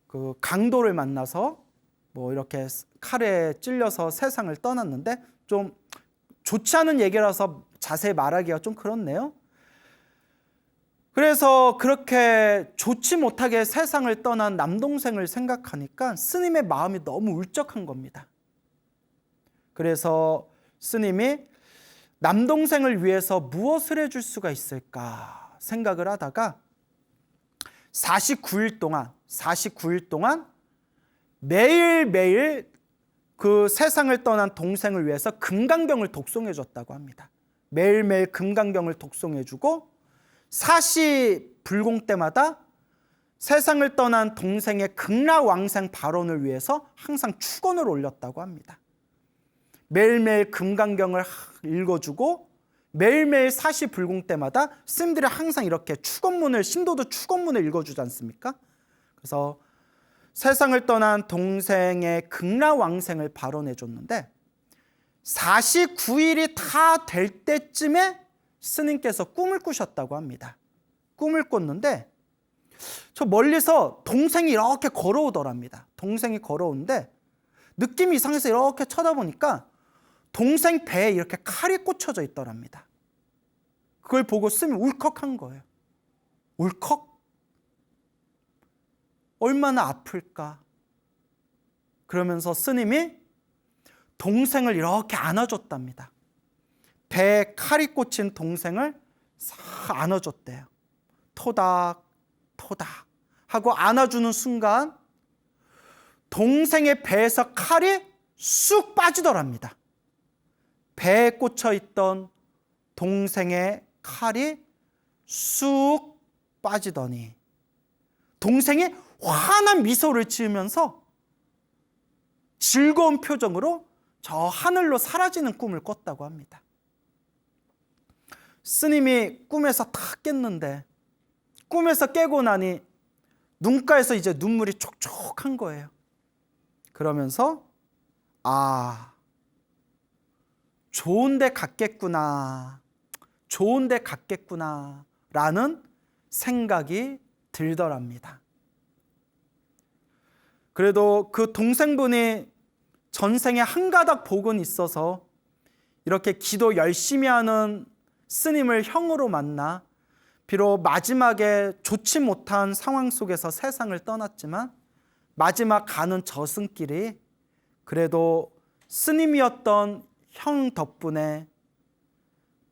그 강도를 만나서 뭐 이렇게 칼에 찔려서 세상을 떠났는데, 좀 좋지 않은 얘기라서 자세히 말하기가 좀 그렇네요. 그래서 그렇게 좋지 못하게 세상을 떠난 남동생을 생각하니까 스님의 마음이 너무 울적한 겁니다. 그래서 스님이 남동생을 위해서 무엇을 해줄 수가 있을까 생각을 하다가 49일 동안 매일매일 그 세상을 떠난 동생을 위해서 금강경을 독송해 줬다고 합니다. 매일매일 금강경을 독송해 주고 사시불공 때마다 세상을 떠난 동생의 극락왕생 발원을 위해서 항상 축원을 올렸다고 합니다. 매일매일 금강경을 읽어주고 매일매일 사시불공 때마다 스님들이 항상 이렇게 축원문을, 신도도 축원문을 읽어주지 않습니까? 그래서 세상을 떠난 동생의 극락왕생을 발원해 줬는데 49일이 다 될 때쯤에 스님께서 꿈을 꾸셨다고 합니다. 꿈을 꿨는데 저 멀리서 동생이 이렇게 걸어오더랍니다. 동생이 걸어오는데 느낌이 이상해서 이렇게 쳐다보니까 동생 배에 이렇게 칼이 꽂혀져 있더랍니다. 그걸 보고 스님이 울컥한 거예요. 울컥? 얼마나 아플까? 그러면서 스님이 동생을 이렇게 안아줬답니다. 배에 칼이 꽂힌 동생을 싹 안아줬대요. 토닥토닥 하고 안아주는 순간 동생의 배에서 칼이 쑥 빠지더랍니다. 배에 꽂혀있던 동생의 칼이 쑥 빠지더니 동생이 환한 미소를 지으면서 즐거운 표정으로 저 하늘로 사라지는 꿈을 꿨다고 합니다. 스님이 꿈에서 탁 깼는데 꿈에서 깨고 나니 눈가에서 이제 눈물이 촉촉한 거예요. 그러면서 좋은 데 갔겠구나 라는 생각이 들더랍니다. 그래도 그 동생분이 전생에 한 가닥 복은 있어서 이렇게 기도 열심히 하는 스님을 형으로 만나 비록 마지막에 좋지 못한 상황 속에서 세상을 떠났지만 마지막 가는 저승길이 그래도 스님이었던 형 덕분에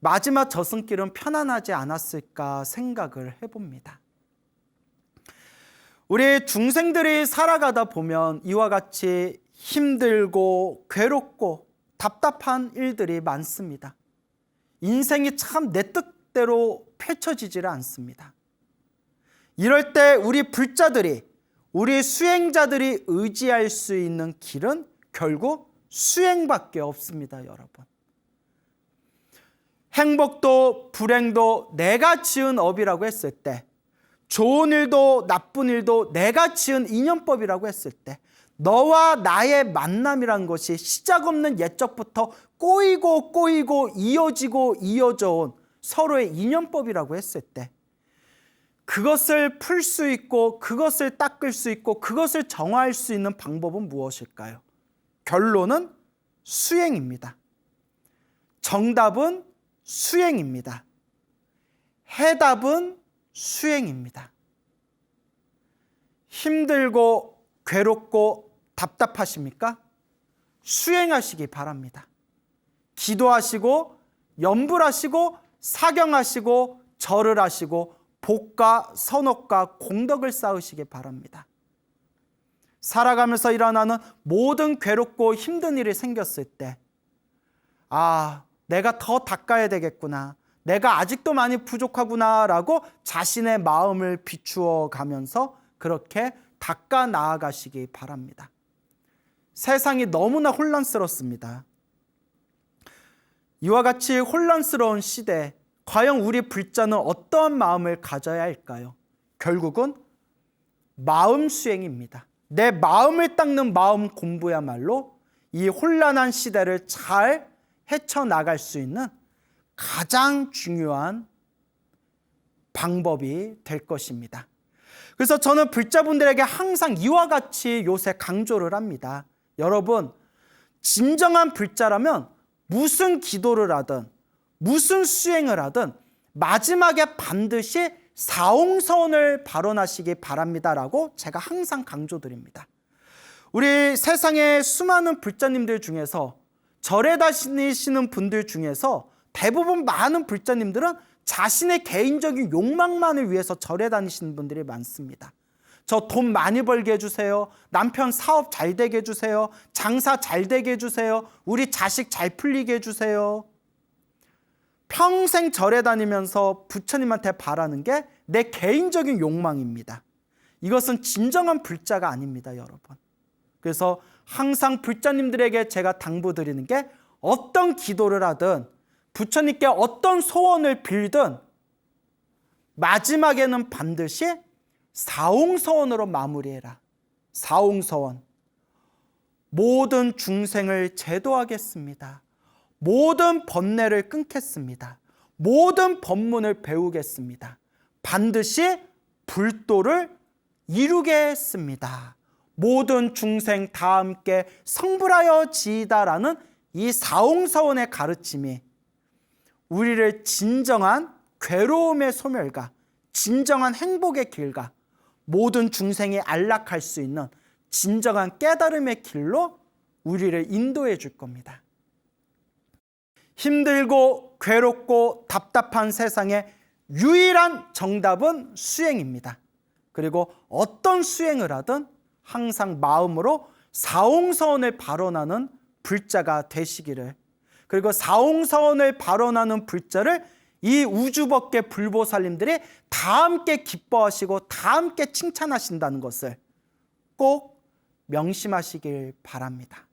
마지막 저승길은 편안하지 않았을까 생각을 해봅니다. 우리 중생들이 살아가다 보면 이와 같이 힘들고 괴롭고 답답한 일들이 많습니다. 인생이 참 내 뜻대로 펼쳐지지를 않습니다. 이럴 때 우리 불자들이, 우리 수행자들이 의지할 수 있는 길은 결국 수행밖에 없습니다, 여러분. 행복도 불행도 내가 지은 업이라고 했을 때, 좋은 일도 나쁜 일도 내가 지은 인연법이라고 했을 때, 너와 나의 만남이란 것이 시작 없는 옛적부터 꼬이고 이어져 온 서로의 인연법이라고 했을 때 그것을 풀 수 있고 그것을 닦을 수 있고 그것을 정화할 수 있는 방법은 무엇일까요? 결론은 수행입니다. 정답은 수행입니다. 해답은 수행입니다. 힘들고 괴롭고 답답하십니까? 수행하시기 바랍니다. 기도하시고 염불하시고 사경하시고 절을 하시고 복과 선업과 공덕을 쌓으시기 바랍니다. 살아가면서 일어나는 모든 괴롭고 힘든 일이 생겼을 때 내가 더 닦아야 되겠구나, 내가 아직도 많이 부족하구나 라고 자신의 마음을 비추어 가면서 그렇게 닦아 나아가시기 바랍니다. 세상이 너무나 혼란스럽습니다. 이와 같이 혼란스러운 시대에 과연 우리 불자는 어떠한 마음을 가져야 할까요? 결국은 마음 수행입니다. 내 마음을 닦는 마음 공부야말로 이 혼란한 시대를 잘 헤쳐나갈 수 있는 가장 중요한 방법이 될 것입니다. 그래서 저는 불자분들에게 항상 이와 같이 요새 강조를 합니다. 여러분, 진정한 불자라면 무슨 기도를 하든 무슨 수행을 하든 마지막에 반드시 사홍서원을 발언하시기 바랍니다라고 제가 항상 강조드립니다. 우리 세상의 수많은 불자님들 중에서 절에 다니시는 분들 중에서 대부분 많은 불자님들은 자신의 개인적인 욕망만을 위해서 절에 다니시는 분들이 많습니다. 저 돈 많이 벌게 해주세요. 남편 사업 잘 되게 해주세요. 장사 잘 되게 해주세요. 우리 자식 잘 풀리게 해주세요. 평생 절에 다니면서 부처님한테 바라는 게 내 개인적인 욕망입니다. 이것은 진정한 불자가 아닙니다, 여러분. 그래서 항상 불자님들에게 제가 당부드리는 게 어떤 기도를 하든 부처님께 어떤 소원을 빌든 마지막에는 반드시 사홍서원으로 마무리해라. 사홍서원. 모든 중생을 제도하겠습니다. 모든 번뇌를 끊겠습니다. 모든 법문을 배우겠습니다. 반드시 불도를 이루겠습니다. 모든 중생 다 함께 성불하여 지이다라는 이 사홍서원의 가르침이 우리를 진정한 괴로움의 소멸과 진정한 행복의 길과 모든 중생이 안락할 수 있는 진정한 깨달음의 길로 우리를 인도해 줄 겁니다. 힘들고 괴롭고 답답한 세상에 유일한 정답은 수행입니다. 그리고 어떤 수행을 하든 항상 마음으로 사홍서원을 발언하는 불자가 되시기를, 그리고 사홍서원을 발언하는 불자를 이 우주법계 불보살님들이 다 함께 기뻐하시고 다 함께 칭찬하신다는 것을 꼭 명심하시길 바랍니다.